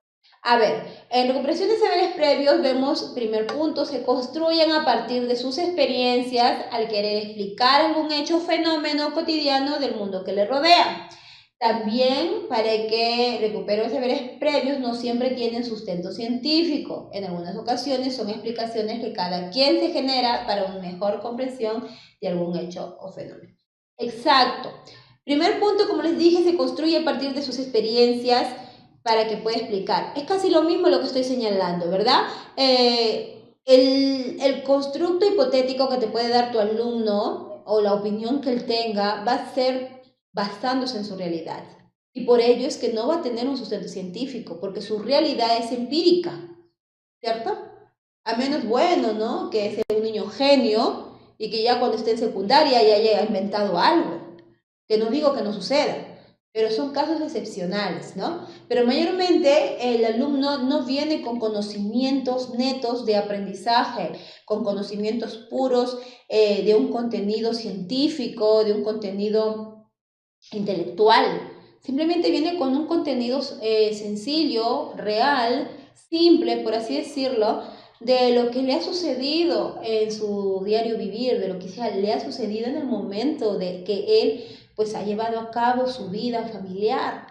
A ver, en recuperación de saberes previos vemos, primer punto, se construyen a partir de sus experiencias al querer explicar algún hecho o fenómeno cotidiano del mundo que le rodea. También para que recuperen saberes previos no siempre tienen sustento científico. En algunas ocasiones son explicaciones que cada quien se genera para una mejor comprensión de algún hecho o fenómeno. Exacto. Primer punto, como les dije, se construye a partir de sus experiencias para que pueda explicar. Es casi lo mismo lo que estoy señalando, ¿verdad? El constructo hipotético que te puede dar tu alumno o la opinión que él tenga va a ser basándose en su realidad. Y por ello es que no va a tener un sustento científico, porque su realidad es empírica, ¿cierto? A menos bueno, ¿no? Que sea un niño genio y que ya cuando esté en secundaria ya haya inventado algo. Que no digo que no suceda, pero son casos excepcionales, ¿no? Pero mayormente el alumno no viene con conocimientos netos de aprendizaje, con conocimientos puros de un contenido científico, de un contenido intelectual. Simplemente viene con un contenido sencillo, real, simple, por así decirlo, de lo que le ha sucedido en su diario vivir, de lo que le ha sucedido en el momento de que él pues ha llevado a cabo su vida familiar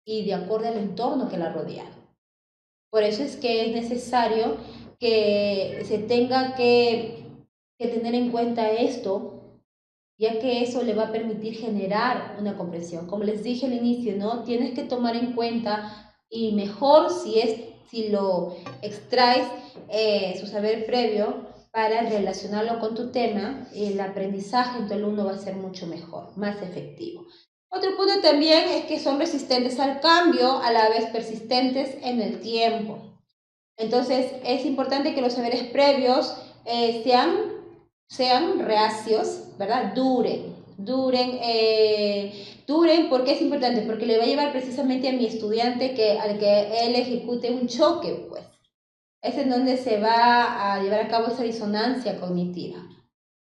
y de acuerdo al entorno que la rodea. Por eso es que es necesario que se tenga que tener en cuenta esto ya que eso le va a permitir generar una comprensión. Como les dije al inicio, ¿no? Tienes que tomar en cuenta, y mejor si lo extraes su saber previo para relacionarlo con tu tema, el aprendizaje en tu alumno va a ser mucho mejor, más efectivo. Otro punto también es que son resistentes al cambio, a la vez persistentes en el tiempo. Entonces es importante que los saberes previos sean reacios, ¿verdad? Duren, ¿por qué es importante? Porque le va a llevar precisamente a mi estudiante al que él ejecute un choque, pues. Es en donde se va a llevar a cabo esa disonancia cognitiva.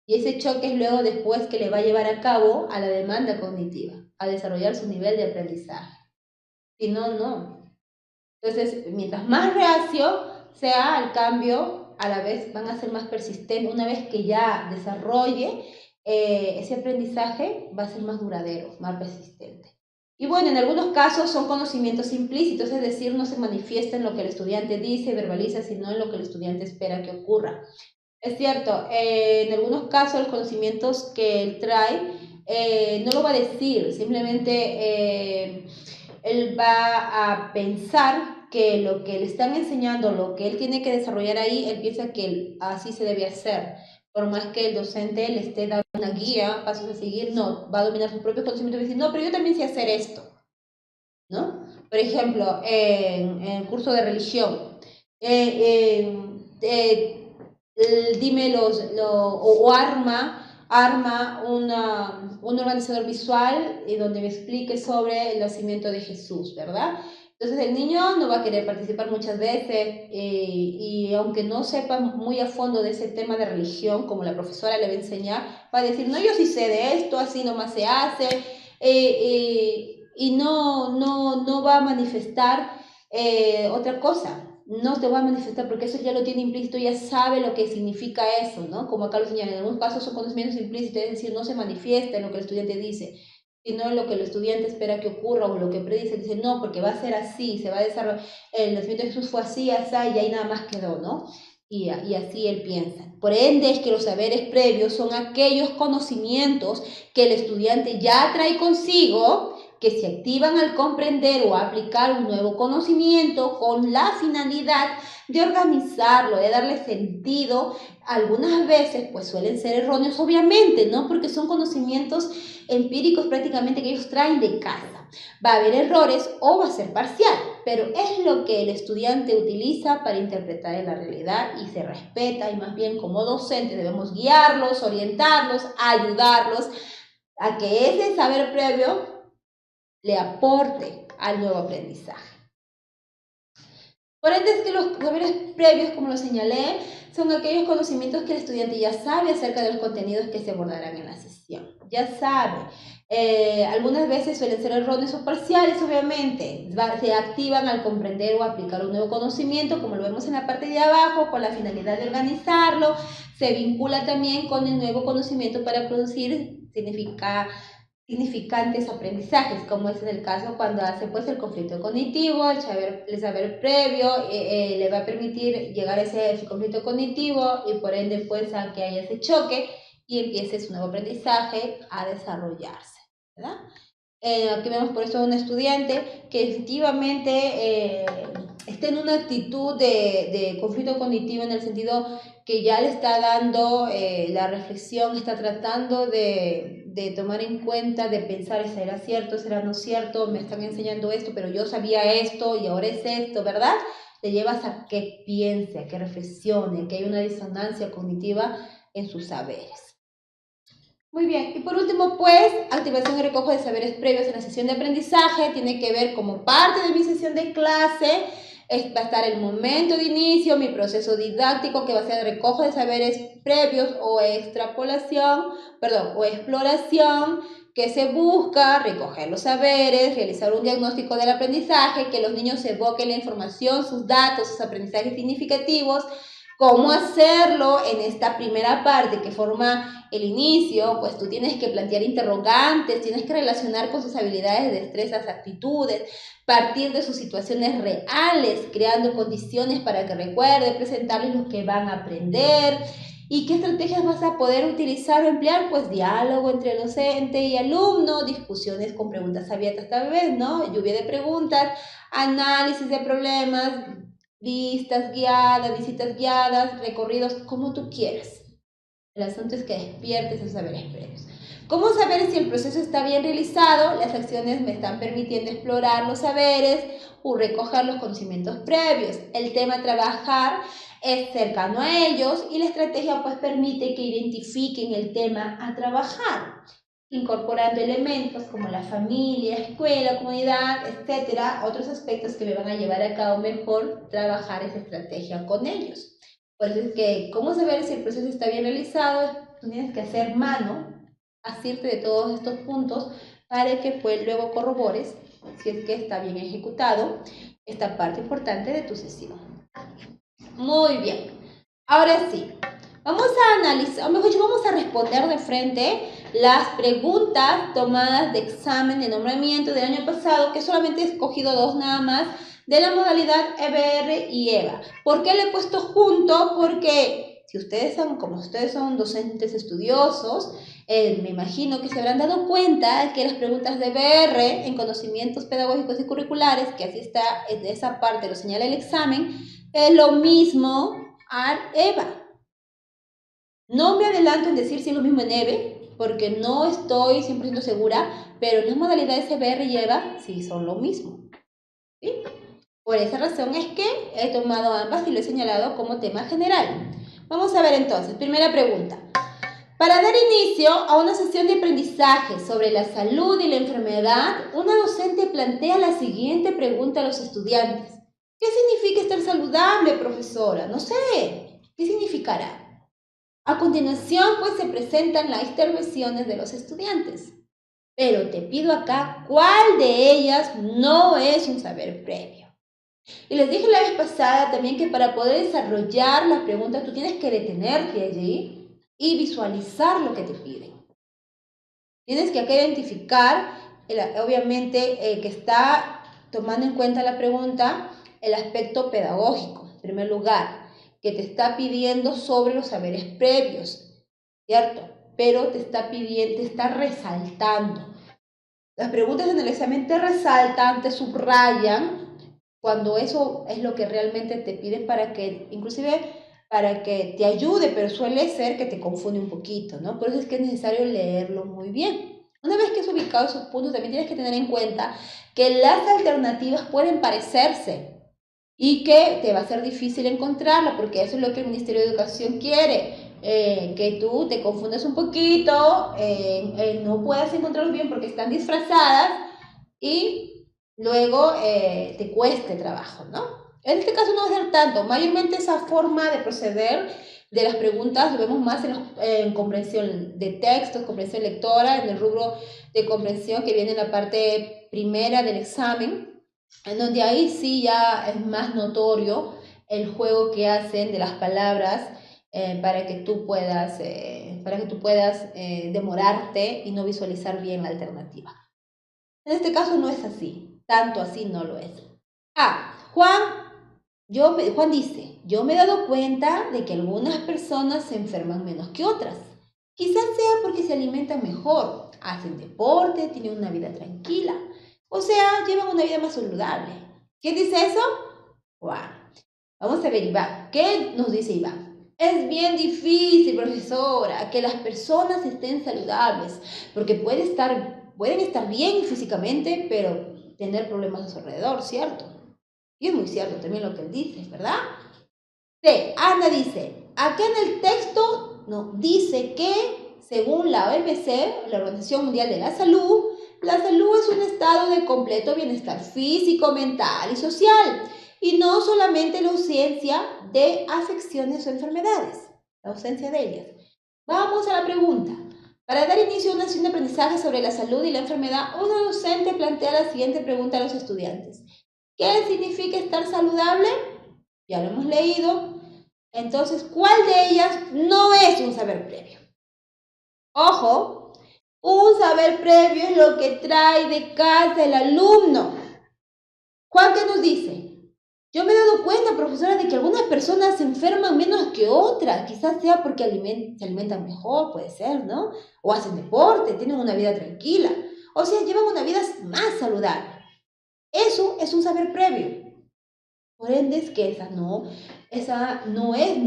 Y ese choque es luego después que le va a llevar a cabo a la demanda cognitiva, a desarrollar su nivel de aprendizaje. Si no, no. Entonces, mientras más reacio sea al cambio, a la vez van a ser más persistentes. Una vez que ya desarrolle ese aprendizaje, va a ser más duradero, más persistente. Y bueno, en algunos casos son conocimientos implícitos, es decir, no se manifiesta en lo que el estudiante dice, verbaliza, sino en lo que el estudiante espera que ocurra. Es cierto, en algunos casos los conocimientos que él trae no lo va a decir, simplemente él va a pensar que lo que le están enseñando, lo que él tiene que desarrollar ahí, él piensa que así se debe hacer. Por más que el docente le esté dando una guía, pasos a seguir, no, va a dominar sus propios conocimientos y decir, no, pero yo también sé hacer esto, ¿no? Por ejemplo, en el curso de religión, dime o arma un organizador visual donde me explique sobre el nacimiento de Jesús, ¿verdad? Entonces el niño no va a querer participar muchas veces y aunque no sepa muy a fondo de ese tema de religión, como la profesora le va a enseñar, va a decir, no, yo sí sé de esto, así nomás se hace, y no va a manifestar otra cosa. No te va a manifestar porque eso ya lo tiene implícito, ya sabe lo que significa eso, ¿no? Como acá lo señalan, en algunos casos son conocimientos implícitos, es decir, no se manifiesta en lo que el estudiante dice, sino en lo que el estudiante espera que ocurra o lo que predice, dice, no, porque va a ser así, se va a desarrollar, el nacimiento de Jesús fue así, así, y ahí nada más quedó, ¿no? Y así él piensa. Por ende es que los saberes previos son aquellos conocimientos que el estudiante ya trae consigo, que se activan al comprender o aplicar un nuevo conocimiento con la finalidad de organizarlo, de darle sentido. Algunas veces pues suelen ser erróneos, obviamente, ¿no? Porque son conocimientos empíricos prácticamente que ellos traen de casa. Va a haber errores o va a ser parcial, pero es lo que el estudiante utiliza para interpretar en la realidad y se respeta, y más bien como docente debemos guiarlos, orientarlos, ayudarlos a que ese saber previo le aporte al nuevo aprendizaje. Por ende es que los saberes previos, como lo señalé, son aquellos conocimientos que el estudiante ya sabe acerca de los contenidos que se abordarán en la sesión. Ya sabe. Algunas veces suelen ser erróneos o parciales, obviamente. Se activan al comprender o aplicar un nuevo conocimiento, como lo vemos en la parte de abajo, con la finalidad de organizarlo. Se vincula también con el nuevo conocimiento para producir significantes aprendizajes, como es en el caso cuando hace pues el conflicto cognitivo, el saber previo le va a permitir llegar a ese conflicto cognitivo y por ende pues a que haya ese choque y empiece su nuevo aprendizaje a desarrollarse, ¿verdad? Aquí vemos por eso un estudiante que efectivamente está en una actitud de conflicto cognitivo en el sentido que ya le está dando la reflexión, está tratando de tomar en cuenta, de pensar, ¿será cierto, será no cierto? Me están enseñando esto, pero yo sabía esto y ahora es esto, ¿verdad? Le llevas a que piense, a que reflexione, que hay una disonancia cognitiva en sus saberes. Muy bien, y por último, pues, activación y recojo de saberes previos en la sesión de aprendizaje tiene que ver como parte de mi sesión de clase, va a estar el momento de inicio, mi proceso didáctico que va a ser recojo de saberes previos o extrapolación, o exploración, que se busca recoger los saberes, realizar un diagnóstico del aprendizaje, que los niños evoquen la información, sus datos, sus aprendizajes significativos. ¿Cómo hacerlo en esta primera parte que forma el inicio? Pues tú tienes que plantear interrogantes, tienes que relacionar con sus habilidades, destrezas, actitudes, partir de sus situaciones reales, creando condiciones para que recuerde, presentarles lo que van a aprender. ¿Y qué estrategias vas a poder utilizar o emplear? Pues diálogo entre docente y alumno, discusiones con preguntas abiertas tal vez, ¿no? Lluvia de preguntas, análisis de problemas, visitas guiadas, recorridos, como tú quieras. El asunto es que despiertes esos saberes previos. ¿Cómo saber si el proceso está bien realizado? Las acciones me están permitiendo explorar los saberes o recoger los conocimientos previos. El tema a trabajar es cercano a ellos y la estrategia pues permite que identifiquen el tema a trabajar, incorporando elementos como la familia, escuela, comunidad, etcétera, otros aspectos que me van a llevar a cabo mejor trabajar esa estrategia con ellos. Por eso es que, ¿cómo saber si el proceso está bien realizado? Tú tienes que hacer mano, asirte de todos estos puntos para que pues luego corrobores si es que está bien ejecutado esta parte importante de tu sesión. Muy bien. Ahora sí, vamos a analizar, o mejor dicho, vamos a responder de frente las preguntas tomadas de examen de nombramiento del año pasado, que solamente he escogido 2 nada más, de la modalidad EBR y EVA. ¿Por qué le he puesto junto? Porque si ustedes son, como ustedes son docentes estudiosos, me imagino que se habrán dado cuenta que las preguntas de EBR en conocimientos pedagógicos y curriculares, que así está, de esa parte lo señala el examen, es lo mismo al EVA. No me adelanto en decir si es lo mismo en EVE, porque no estoy 100% segura, pero las modalidades EBR y EVA sí son lo mismo. ¿Sí? Por esa razón es que he tomado ambas y lo he señalado como tema general. Vamos a ver entonces, primera pregunta. Para dar inicio a una sesión de aprendizaje sobre la salud y la enfermedad, una docente plantea la siguiente pregunta a los estudiantes. ¿Qué significa estar saludable, profesora? No sé. ¿Qué significará? A continuación, pues se presentan las intervenciones de los estudiantes. Pero te pido acá, ¿cuál de ellas no es un saber previo? Y les dije la vez pasada también que para poder desarrollar las preguntas tú tienes que detenerte allí y visualizar lo que te piden. Tienes que acá identificar, obviamente, que está tomando en cuenta la pregunta el aspecto pedagógico, en primer lugar, que te está pidiendo sobre los saberes previos, ¿cierto? Pero te está pidiendo, te está resaltando. Las preguntas en el examen te resaltan, te subrayan, cuando eso es lo que realmente te piden para que, inclusive para que te ayude, pero suele ser que te confunde un poquito, ¿no? Por eso es que es necesario leerlo muy bien. Una vez que has ubicado esos puntos, también tienes que tener en cuenta que las alternativas pueden parecerse y que te va a ser difícil encontrarla, porque eso es lo que el Ministerio de Educación quiere, que tú te confundas un poquito, no puedas encontrarlos bien porque están disfrazadas y luego te cueste trabajo, ¿no? En este caso no va a ser tanto, mayormente esa forma de proceder de las preguntas lo vemos más en comprensión de textos, comprensión lectora, en el rubro de comprensión que viene en la parte primera del examen, en donde ahí sí ya es más notorio el juego que hacen de las palabras para que tú puedas demorarte y no visualizar bien la alternativa. En este caso no es así, tanto así no lo es. Juan dice, yo me he dado cuenta de que algunas personas se enferman menos que otras. Quizás sea porque se alimentan mejor, hacen deporte, tienen una vida tranquila, o sea, llevan una vida más saludable. ¿Quién dice eso? Juan. Vamos a ver, Iván. ¿Qué nos dice Iván? Es bien difícil, profesora, que las personas estén saludables, porque pueden estar bien físicamente, pero tener problemas a su alrededor, ¿cierto? Y es muy cierto también lo que él dice, ¿verdad? C. Ana dice, acá en el texto nos dice que, según la OMC, la Organización Mundial de la Salud es un estado de completo bienestar físico, mental y social, y no solamente la ausencia de afecciones o enfermedades, la ausencia de ellas. Vamos a la pregunta. Para dar inicio a una sesión de aprendizaje sobre la salud y la enfermedad, una docente plantea la siguiente pregunta a los estudiantes. ¿Qué significa estar saludable? Ya lo hemos leído. Entonces, ¿cuál de ellas no es un saber previo? Ojo, un saber previo es lo que trae de casa el alumno. Juan, ¿qué nos dice? Yo me he dado cuenta, profesora, de que algunas personas se enferman menos que otras. Quizás sea porque se alimentan mejor, puede ser, ¿no? O hacen deporte, tienen una vida tranquila. O sea, llevan una vida más saludable. Eso es un saber previo. Por ende, es que esa no es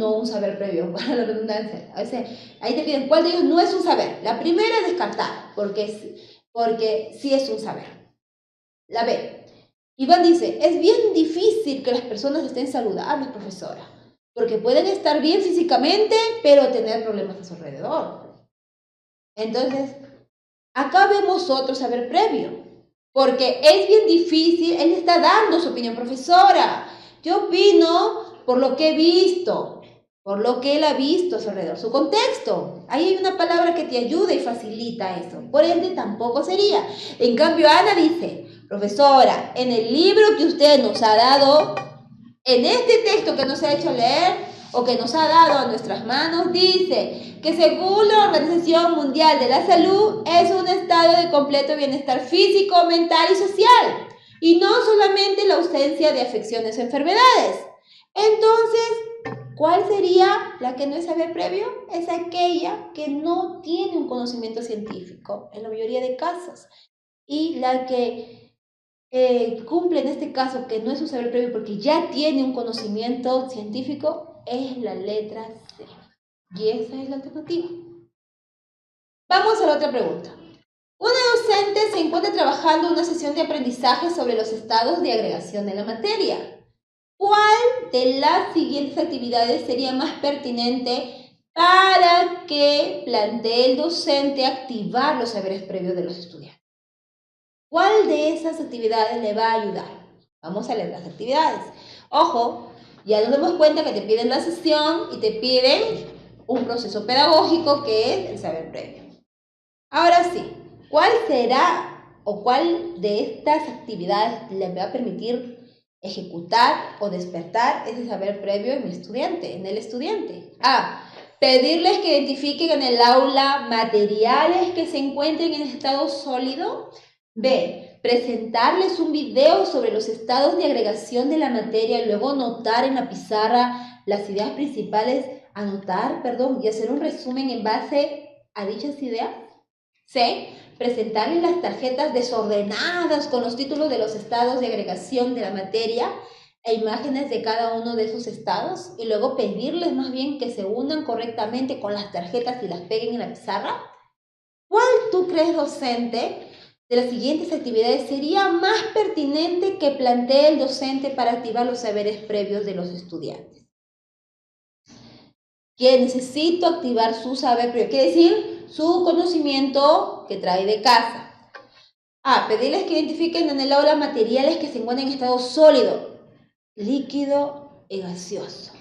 un saber previo, para la redundancia. O sea, ahí te piden cuál de ellos no es un saber. La primera es descartar, porque sí es un saber. La B. Iván dice, es bien difícil que las personas estén saludables, profesora, porque pueden estar bien físicamente, pero tener problemas a su alrededor. Entonces, acá vemos otro saber previo, porque es bien difícil, él está dando su opinión, profesora. Yo opino por lo que he visto, por lo que él ha visto a su alrededor, su contexto. Ahí hay una palabra que te ayuda y facilita eso. Por ende, tampoco sería. En cambio, Ana dice, profesora, en el libro que usted nos ha dado, en este texto que nos ha hecho leer o que nos ha dado a nuestras manos, dice que según la Organización Mundial de la Salud es un estado de completo bienestar físico, mental y social, y no solamente la ausencia de afecciones o enfermedades. Entonces, ¿cuál sería la que no es saber previo? Es aquella que no tiene un conocimiento científico, en la mayoría de casos, y la que cumple en este caso, que no es un saber previo porque ya tiene un conocimiento científico, es la letra C. Y esa es la alternativa. Vamos a la otra pregunta. Una docente se encuentra trabajando una sesión de aprendizaje sobre los estados de agregación de la materia. ¿Cuál de las siguientes actividades sería más pertinente para que plantee el docente activar los saberes previos de los estudiantes? ¿Cuál de esas actividades le va a ayudar? Vamos a leer las actividades. Ojo, ya nos damos cuenta que te piden la sesión y te piden un proceso pedagógico que es el saber previo. Ahora sí, ¿cuál será o cuál de estas actividades le va a permitir ejecutar o despertar ese saber previo en el estudiante? A. Pedirles que identifiquen en el aula materiales que se encuentren en estado sólido. B. Presentarles un video sobre los estados de agregación de la materia y luego anotar en la pizarra las ideas principales, y hacer un resumen en base a dichas ideas. C. Presentarles las tarjetas desordenadas con los títulos de los estados de agregación de la materia e imágenes de cada uno de esos estados y luego pedirles más bien que se unan correctamente con las tarjetas y las peguen en la pizarra. ¿Cuál tú crees, docente, de las siguientes actividades sería más pertinente que plantee el docente para activar los saberes previos de los estudiantes? Que necesito activar su saber previo, quiere decir su conocimiento que trae de casa. A. Pedirles que identifiquen en el aula materiales que se encuentran en estado sólido, líquido y gaseoso.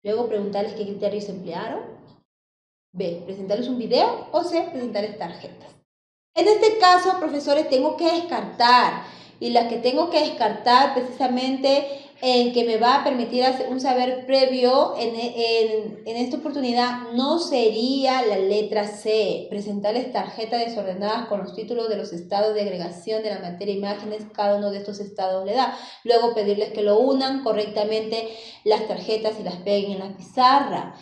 Luego preguntarles qué criterios emplearon. B. Presentarles un video. O C. Presentarles tarjetas. En este caso, profesores, tengo que descartar, y las que tengo que descartar precisamente en que me va a permitir hacer un saber previo en esta oportunidad no sería la letra C, presentarles tarjetas desordenadas con los títulos de los estados de agregación de la materia e imágenes, cada uno de estos estados le da. Luego pedirles que lo unan correctamente las tarjetas y las peguen en la pizarra.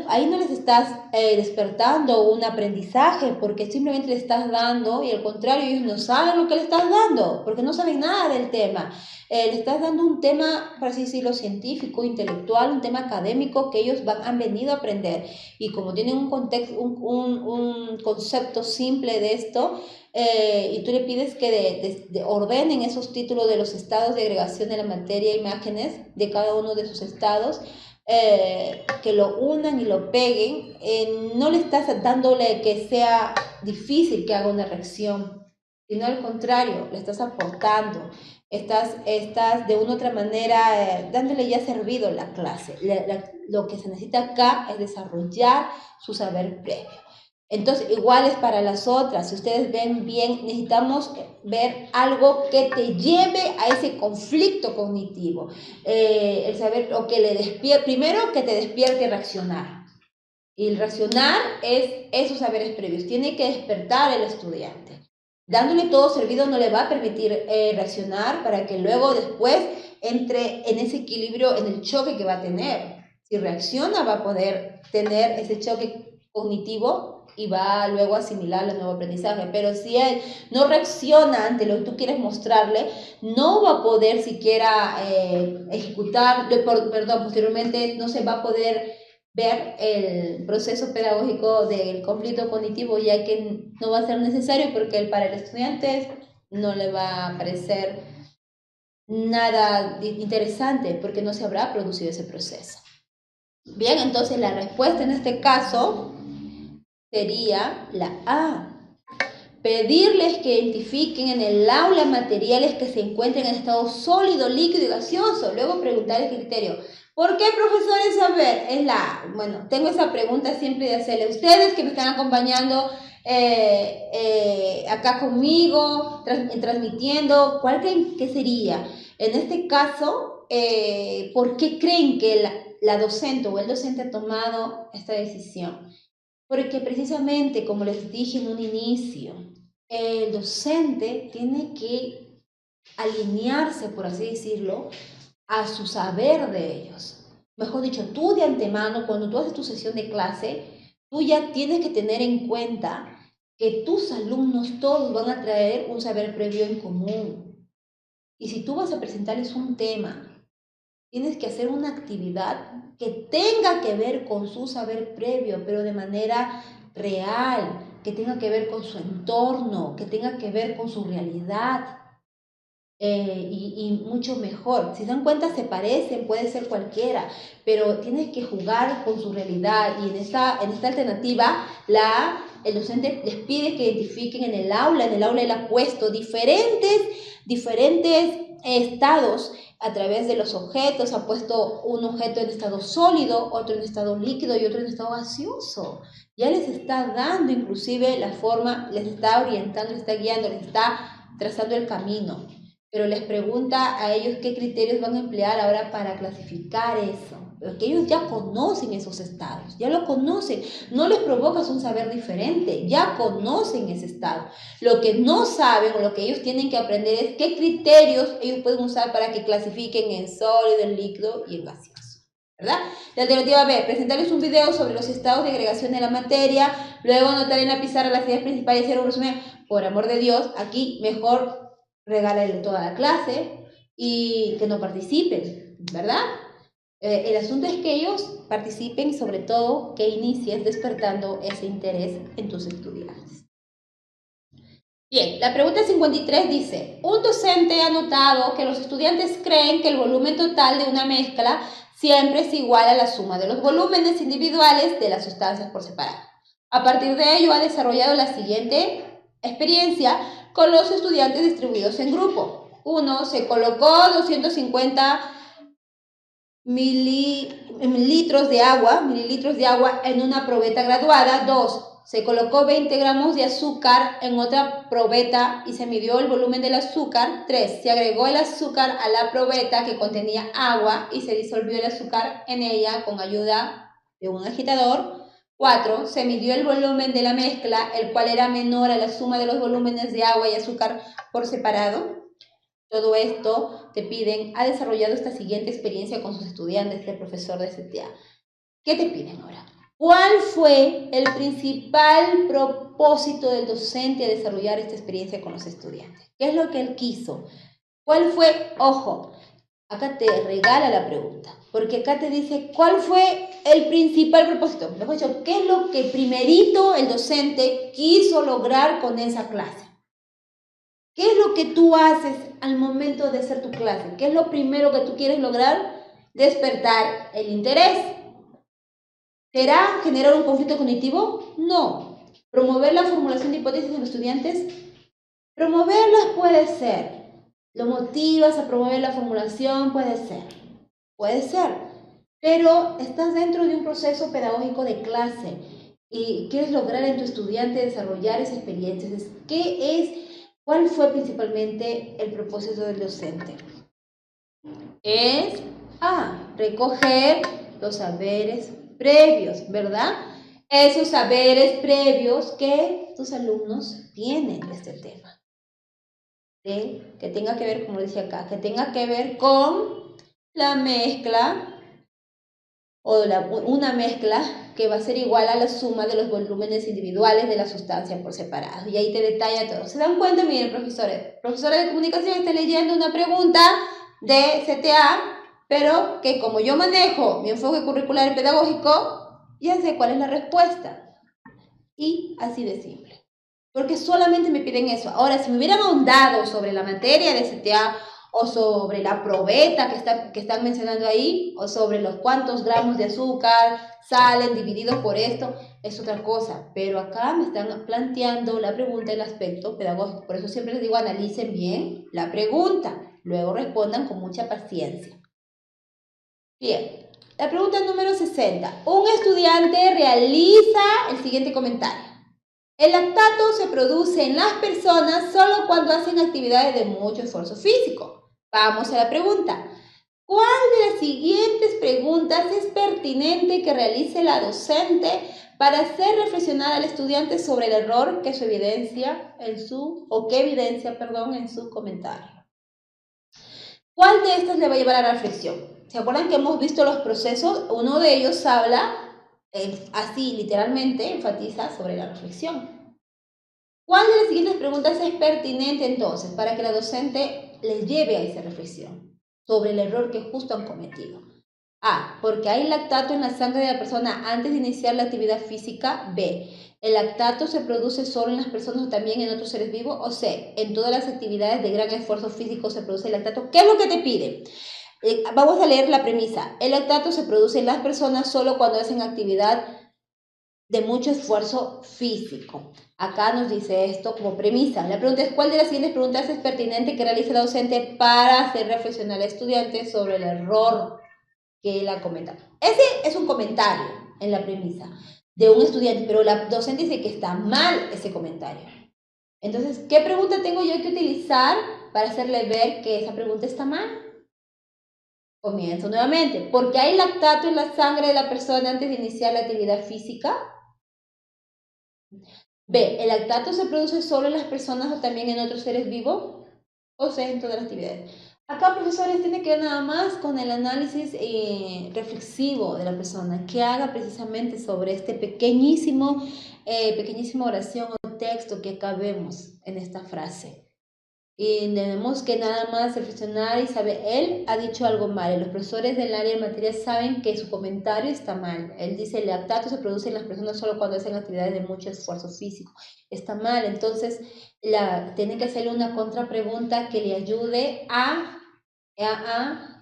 Ahí no les estás despertando un aprendizaje porque simplemente le estás dando, y al contrario, ellos no saben lo que le estás dando porque no saben nada del tema. Le estás dando un tema, por así decirlo, científico, intelectual, un tema académico que ellos han venido a aprender. Y como tienen un contexto, un concepto simple de esto, y tú le pides que ordenen esos títulos de los estados de agregación de la materia e imágenes de cada uno de sus estados, que lo unan y lo peguen, no le estás dándole que sea difícil que haga una reacción, sino al contrario, le estás aportando, estás de una u otra manera dándole ya servido la clase. Lo que se necesita acá es desarrollar su saber previo. Entonces, igual es para las otras. Si ustedes ven bien, necesitamos ver algo que te lleve a ese conflicto cognitivo. El saber, o que le despierte, primero que te despierte reaccionar. Y el reaccionar es esos saberes previos. Tiene que despertar el estudiante. Dándole todo servido no le va a permitir reaccionar para que luego después entre en ese equilibrio, en el choque que va a tener. Si reacciona, va a poder tener ese choque cognitivo y va luego a asimilar el nuevo aprendizaje. Pero si él no reacciona ante lo que tú quieres mostrarle, no va a poder siquiera ejecutar, posteriormente no se va a poder ver el proceso pedagógico del conflicto cognitivo, ya que no va a ser necesario porque para el estudiante no le va a parecer nada interesante porque no se habrá producido ese proceso. Bien, entonces la respuesta en este caso sería la A. Pedirles que identifiquen en el aula materiales que se encuentren en estado sólido, líquido y gaseoso. Luego preguntar el criterio. ¿Por qué, profesores? A ver, es la A. Bueno, tengo esa pregunta siempre de hacerle a ustedes que me están acompañando acá conmigo, transmitiendo. ¿Cuál creen que sería? En este caso, ¿por qué creen que la docente o el docente ha tomado esta decisión? Porque precisamente, como les dije en un inicio, el docente tiene que alinearse, por así decirlo, a su saber de ellos. Mejor dicho, tú de antemano, cuando tú haces tu sesión de clase, tú ya tienes que tener en cuenta que tus alumnos todos van a traer un saber previo en común. Y si tú vas a presentarles un tema, tienes que hacer una actividad que tenga que ver con su saber previo, pero de manera real, que tenga que ver con su entorno, que tenga que ver con su realidad. Y mucho mejor. Si se dan cuenta, se parecen, puede ser cualquiera, pero tienes que jugar con su realidad. Y en esta alternativa, el docente les pide que identifiquen en el aula él ha puesto diferentes estados a través de los objetos. Ha puesto un objeto en estado sólido, otro en estado líquido y otro en estado gaseoso. Ya les está dando inclusive la forma, les está orientando, les está guiando, les está trazando el camino. Pero les pregunta a ellos qué criterios van a emplear ahora para clasificar eso. Porque ellos ya conocen esos estados, ya lo conocen. No les provocas un saber diferente, ya conocen ese estado. Lo que no saben o lo que ellos tienen que aprender es qué criterios ellos pueden usar para que clasifiquen en sólido, en líquido y en gaseoso. ¿Verdad? La alternativa B, presentarles un video sobre los estados de agregación de la materia, luego anotar en la pizarra las ideas principales y hacer un resumen. Por amor de Dios, aquí mejor regálale toda la clase y que no participen, ¿verdad? El asunto es que ellos participen y sobre todo que inicies despertando ese interés en tus estudiantes. Bien, la pregunta 53 dice, un docente ha notado que los estudiantes creen que el volumen total de una mezcla siempre es igual a la suma de los volúmenes individuales de las sustancias por separado. A partir de ello ha desarrollado la siguiente experiencia con los estudiantes distribuidos en grupo. 1. Se colocó 250 mililitros de agua en una probeta graduada. 2. Se colocó 20 gramos de azúcar en otra probeta y se midió el volumen del azúcar. 3. Se agregó el azúcar a la probeta que contenía agua y se disolvió el azúcar en ella con ayuda de un agitador. 4. Se midió el volumen de la mezcla, el cual era menor a la suma de los volúmenes de agua y azúcar por separado. Todo esto te piden, ha desarrollado esta siguiente experiencia con sus estudiantes, el profesor de CTA. ¿Qué te piden ahora? ¿Cuál fue el principal propósito del docente a desarrollar esta experiencia con los estudiantes? ¿Qué es lo que él quiso? ¿Cuál fue? Ojo, acá te regala la pregunta, porque acá te dice cuál fue el principal propósito. Mejor dicho, ¿qué es lo que primerito el docente quiso lograr con esa clase? ¿Qué es lo que tú haces al momento de hacer tu clase? ¿Qué es lo primero que tú quieres lograr? Despertar el interés. ¿Será generar un conflicto cognitivo? No. ¿Promover la formulación de hipótesis en los estudiantes? Promoverlas puede ser. ¿Lo motivas a promover la formulación? Puede ser. Puede ser. Pero estás dentro de un proceso pedagógico de clase y quieres lograr en tu estudiante desarrollar esa experiencia. ¿Cuál fue principalmente el propósito del docente? Es recoger los saberes previos, ¿verdad? Esos saberes previos que tus alumnos tienen de este tema. que tenga que ver, como decía acá, que tenga que ver con la mezcla o una mezcla que va a ser igual a la suma de los volúmenes individuales de la sustancia por separado. Y ahí te detalla todo. ¿Se dan cuenta? Miren, profesores de comunicación, está leyendo una pregunta de CTA, pero que como yo manejo mi enfoque curricular y pedagógico, ya sé cuál es la respuesta. Y así de simple. Porque solamente me piden eso. Ahora, si me hubieran ahondado sobre la materia de CTA o sobre la probeta que están mencionando ahí, o sobre los cuántos gramos de azúcar salen divididos por esto, es otra cosa. Pero acá me están planteando la pregunta del aspecto pedagógico. Por eso siempre les digo, analicen bien la pregunta. Luego respondan con mucha paciencia. Bien, la pregunta número 60. Un estudiante realiza el siguiente comentario. El lactato se produce en las personas solo cuando hacen actividades de mucho esfuerzo físico. Vamos a la pregunta. ¿Cuál de las siguientes preguntas es pertinente que realice la docente para hacer reflexionar al estudiante sobre el error que evidencia en su comentario? ¿Cuál de estas le va a llevar a la reflexión? ¿Se acuerdan que hemos visto los procesos? Uno de ellos habla, así literalmente, enfatiza sobre la reflexión. ¿Cuál de las siguientes preguntas es pertinente entonces para que la docente les lleve a esa reflexión sobre el error que justo han cometido? A. Porque hay lactato en la sangre de la persona antes de iniciar la actividad física. B. El lactato se produce solo en las personas o también en otros seres vivos. O C. En todas las actividades de gran esfuerzo físico se produce el lactato. ¿Qué es lo que te piden? Vamos a leer la premisa. El lactato se produce en las personas solo cuando hacen actividad de mucho esfuerzo físico. Acá nos dice esto como premisa. La pregunta es, ¿cuál de las siguientes preguntas es pertinente que realice la docente para hacer reflexionar al estudiante sobre el error que él ha comentado? Ese es un comentario en la premisa de un estudiante, pero la docente dice que está mal ese comentario. Entonces, ¿qué pregunta tengo yo que utilizar para hacerle ver que esa pregunta está mal? Comienzo nuevamente. ¿Por qué hay lactato en la sangre de la persona antes de iniciar la actividad física? B. ¿El lactato se produce solo en las personas o también en otros seres vivos? O sea, en todas las actividades. Acá, profesores, tiene que ver nada más con el análisis reflexivo de la persona, que haga precisamente sobre este pequeñísima oración o texto que acá vemos en esta frase. Y tenemos que nada más reflexionar y saber, él ha dicho algo mal, los profesores del área de materia saben que su comentario está mal. Él dice, el lactato se produce en las personas solo cuando hacen actividades de mucho esfuerzo físico. Está mal, entonces tienen que hacerle una contrapregunta que le ayude a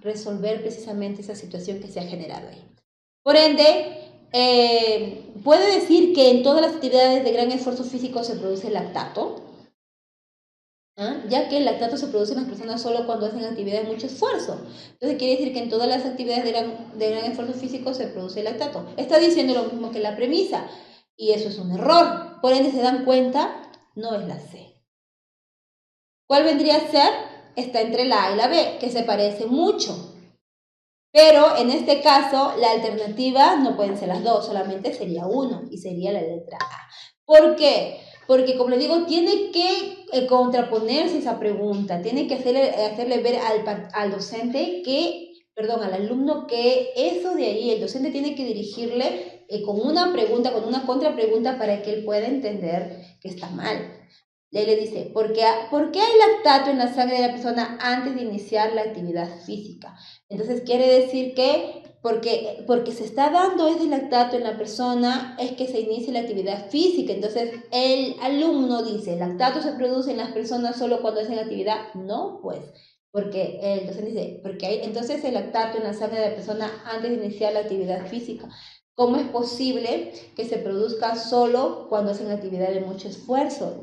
resolver precisamente esa situación que se ha generado ahí. Por ende, puede decir que en todas las actividades de gran esfuerzo físico se produce lactato, ya que el lactato se produce en las personas solo cuando hacen actividades de mucho esfuerzo. Entonces quiere decir que en todas las actividades de gran esfuerzo físico se produce el lactato. Está diciendo lo mismo que la premisa, y eso es un error. Por ende, se dan cuenta, no es la C. ¿Cuál vendría a ser? Está entre la A y la B, que se parecen mucho. Pero en este caso, la alternativa no pueden ser las dos, solamente sería uno, y sería la letra A. ¿Por qué? Porque, como les digo, tiene que contraponerse esa pregunta, tiene que hacerle ver al docente al alumno que eso de ahí, el docente tiene que dirigirle con una pregunta, con una contrapregunta para que él pueda entender que está mal. Le dice, ¿por qué hay lactato en la sangre de la persona antes de iniciar la actividad física? Entonces quiere decir que porque se está dando ese lactato en la persona es que se inicia la actividad física. Entonces el alumno dice, ¿el lactato se produce en las personas solo cuando hacen actividad? No, pues, porque el docente dice, porque hay entonces el lactato en la sangre de la persona antes de iniciar la actividad física. ¿Cómo es posible que se produzca solo cuando hacen actividad de mucho esfuerzo?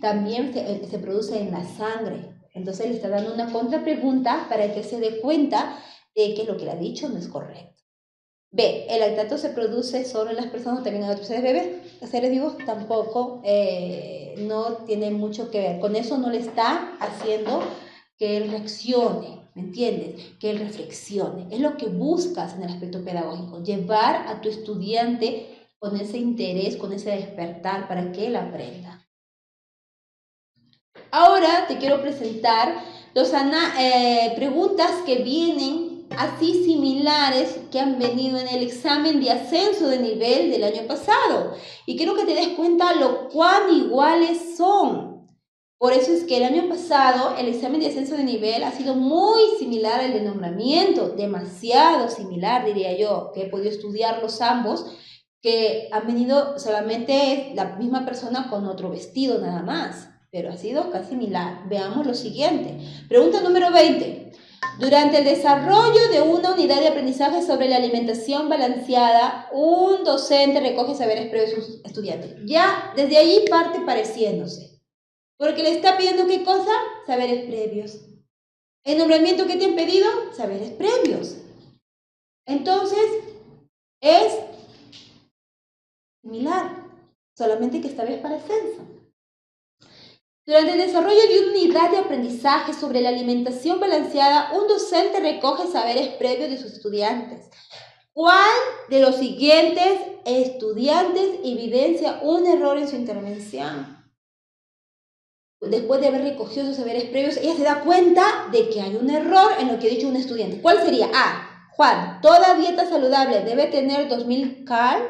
También se produce en la sangre. Entonces le está dando una contrapregunta para que se dé cuenta de que lo que le ha dicho no es correcto. B. ¿El lactato se produce solo en las personas o también en otros seres vivos? Tampoco, no tiene mucho que ver. Con eso no le está haciendo que él reaccione, ¿me entiendes? Que él reflexione. Es lo que buscas en el aspecto pedagógico, llevar a tu estudiante con ese interés, con ese despertar para que él aprenda. Ahora te quiero presentar preguntas que vienen así similares que han venido en el examen de ascenso de nivel del año pasado. Y quiero que te des cuenta lo cuán iguales son. Por eso es que el año pasado el examen de ascenso de nivel ha sido muy similar al de nombramiento, demasiado similar diría yo, que he podido estudiarlos ambos, que han venido solamente la misma persona con otro vestido nada más, pero ha sido casi similar. Veamos lo siguiente. Pregunta número 20. Durante el desarrollo de una unidad de aprendizaje sobre la alimentación balanceada, un docente recoge saberes previos de sus estudiantes. Ya desde allí parte pareciéndose. Porque le está pidiendo ¿qué cosa? Saberes previos. El nombramiento que te han pedido, saberes previos. Entonces, es similar, solamente que esta vez para ascenso. Durante el desarrollo de una unidad de aprendizaje sobre la alimentación balanceada, un docente recoge saberes previos de sus estudiantes. ¿Cuál de los siguientes estudiantes evidencia un error en su intervención? Después de haber recogido sus saberes previos, ella se da cuenta de que hay un error en lo que ha dicho un estudiante. ¿Cuál sería? A. Juan, toda dieta saludable debe tener 2000 cal.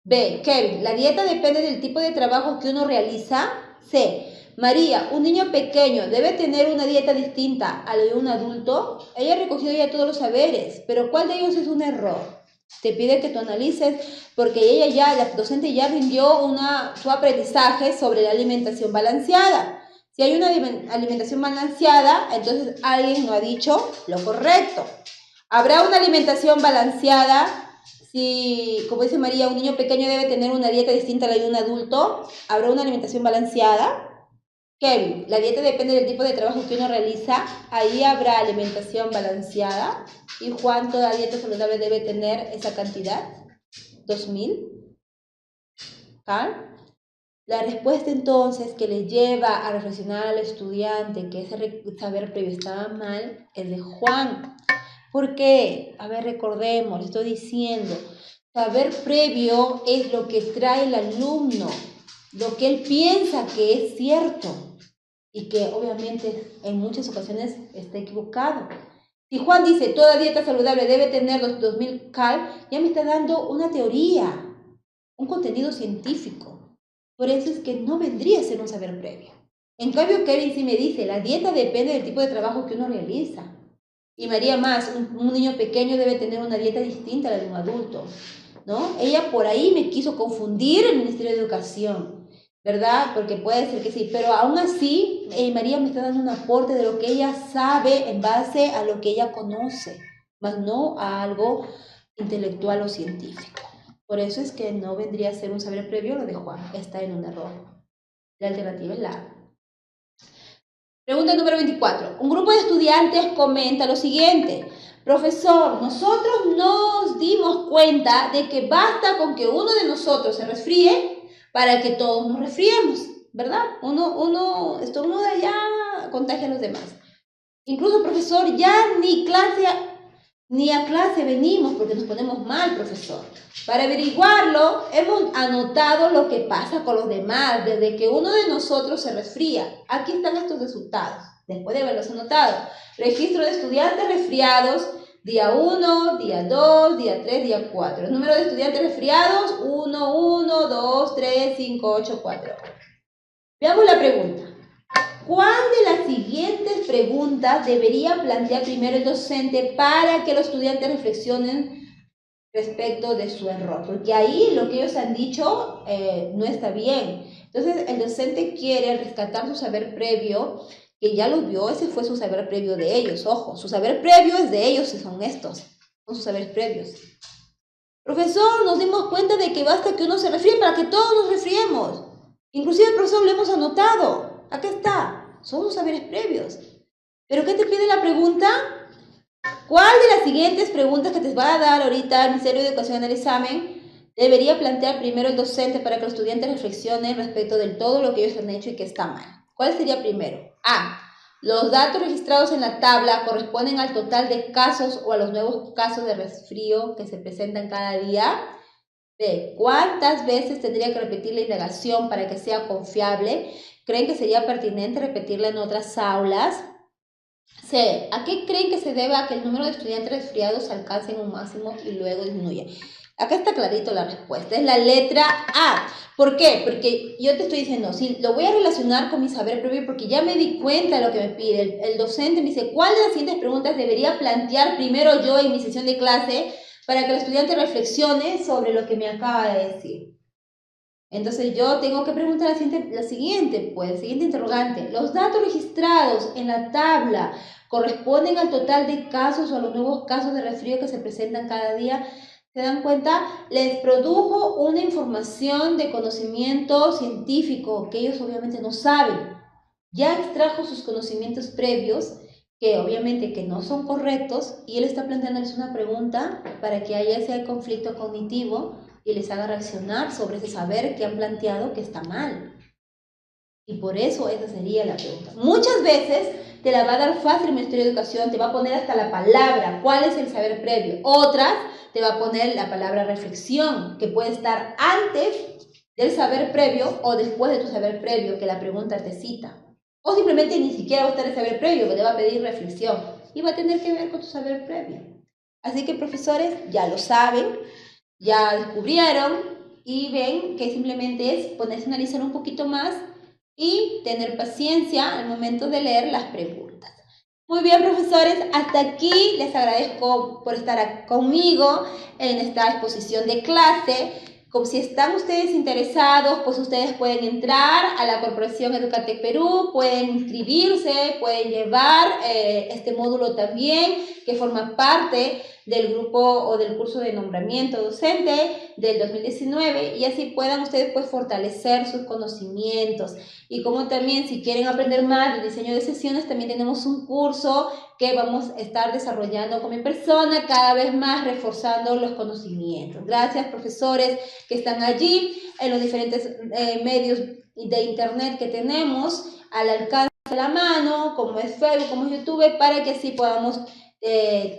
B. Kevin, la dieta depende del tipo de trabajo que uno realiza. C. María, un niño pequeño debe tener una dieta distinta a la de un adulto. Ella ha recogido ya todos los saberes, pero ¿cuál de ellos es un error? Te pide que tú analices porque ella ya, la docente ya rindió su aprendizaje sobre la alimentación balanceada. Si hay una alimentación balanceada, entonces alguien no ha dicho lo correcto. ¿Habrá una alimentación balanceada? Si, como dice María, un niño pequeño debe tener una dieta distinta a la de un adulto, ¿habrá una alimentación balanceada? Kevin, la dieta depende del tipo de trabajo que uno realiza, ahí habrá alimentación balanceada. Y Juan, toda dieta saludable debe tener esa cantidad, 2000 cal. La respuesta entonces que le lleva a reflexionar al estudiante que ese saber previo estaba mal es de Juan. ¿Por qué? A ver, recordemos, estoy diciendo, saber previo es lo que trae el alumno, lo que él piensa que es cierto y que obviamente en muchas ocasiones está equivocado. Si Juan dice, toda dieta saludable debe tener 2000 cal, ya me está dando una teoría, un contenido científico. Por eso es que no vendría a ser un saber previo. En cambio, Kevin sí me dice, la dieta depende del tipo de trabajo que uno realiza. Y María más, un niño pequeño debe tener una dieta distinta a la de un adulto, ¿no? Ella por ahí me quiso confundir el Ministerio de Educación, ¿verdad? Porque puede ser que sí, pero aún así María me está dando un aporte de lo que ella sabe en base a lo que ella conoce, más no a algo intelectual o científico. Por eso es que no vendría a ser un saber previo lo de Juan, está en un error. La alternativa es la A. Pregunta número 24. Un grupo de estudiantes comenta lo siguiente. Profesor, nosotros nos dimos cuenta de que basta con que uno de nosotros se resfríe para que todos nos resfriemos, ¿verdad? Uno estornuda ya contagia a los demás. Incluso, profesor, ya ni a clase venimos porque nos ponemos mal, profesor. Para averiguarlo, hemos anotado lo que pasa con los demás desde que uno de nosotros se resfría. Aquí están estos resultados, después de haberlos anotado. Registro de estudiantes resfriados, día 1, día 2, día 3, día 4. El número de estudiantes resfriados, 1, 1, 2, 3, 5, 8, 4. Veamos la pregunta. ¿Cuál de las siguientes preguntas debería plantear primero el docente para que los estudiantes reflexionen respecto de su error? Porque ahí lo que ellos han dicho no está bien. Entonces el docente quiere rescatar su saber previo, que ya lo vio, ese fue su saber previo de ellos. Ojo, su saber previo es de ellos, si son estos, son sus saberes previos. Profesor, nos dimos cuenta de que basta que uno se resfríe para que todos nos resfriemos. Inclusive, profesor, lo hemos anotado. Acá está, son los saberes previos. ¿Pero qué te pide la pregunta? ¿Cuál de las siguientes preguntas que te va a dar ahorita el Ministerio de Educación en el examen debería plantear primero el docente para que los estudiantes reflexionen respecto de todo lo que ellos han hecho y que está mal? ¿Cuál sería primero? A. Los datos registrados en la tabla corresponden al total de casos o a los nuevos casos de resfrío que se presentan cada día. B. ¿Cuántas veces tendría que repetir la indagación para que sea confiable? ¿Creen que sería pertinente repetirla en otras aulas? C. ¿A qué creen que se debe a que el número de estudiantes resfriados alcance un máximo y luego disminuya? Acá está clarito la respuesta, es la letra A. ¿Por qué? Porque yo te estoy diciendo, si lo voy a relacionar con mi saber previo, porque ya me di cuenta de lo que me pide. El docente me dice, ¿cuál de las siguientes preguntas debería plantear primero yo en mi sesión de clase para que el estudiante reflexione sobre lo que me acaba de decir? Entonces yo tengo que preguntar la siguiente, pues, el siguiente interrogante. ¿Los datos registrados en la tabla corresponden al total de casos o a los nuevos casos de resfrío que se presentan cada día? ¿Se dan cuenta? Les produjo una información de conocimiento científico que ellos obviamente no saben. Ya extrajo sus conocimientos previos, que obviamente que no son correctos, y él está planteándoles una pregunta para que haya ese conflicto cognitivo y les haga reaccionar sobre ese saber que han planteado que está mal. Y por eso esa sería la pregunta. Muchas veces te la va a dar fácil el Ministerio de Educación, te va a poner hasta la palabra, ¿cuál es el saber previo? Otras te va a poner la palabra reflexión, que puede estar antes del saber previo o después de tu saber previo, que la pregunta te cita. O simplemente ni siquiera va a estar el saber previo, te va a pedir reflexión y va a tener que ver con tu saber previo. Así que profesores, ya lo saben, ya descubrieron y ven que simplemente es ponerse a analizar un poquito más y tener paciencia al momento de leer las preguntas. Muy bien, profesores, hasta aquí les agradezco por estar conmigo en esta exposición de clase. Como si están ustedes interesados, pues ustedes pueden entrar a la Corporación Educatec Perú, pueden inscribirse, pueden llevar este módulo también, que forma parte del grupo o del curso de nombramiento docente del 2019, y así puedan ustedes pues fortalecer sus conocimientos. Y como también si quieren aprender más de diseño de sesiones, también tenemos un curso que vamos a estar desarrollando con mi persona, cada vez más reforzando los conocimientos. Gracias, profesores que están allí en los diferentes medios de internet que tenemos al alcance de la mano, como es Facebook, como es YouTube, para que así podamos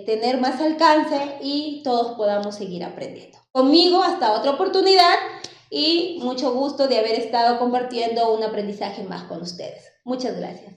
tener más alcance y todos podamos seguir aprendiendo. Conmigo hasta otra oportunidad y mucho gusto de haber estado compartiendo un aprendizaje más con ustedes. Muchas gracias.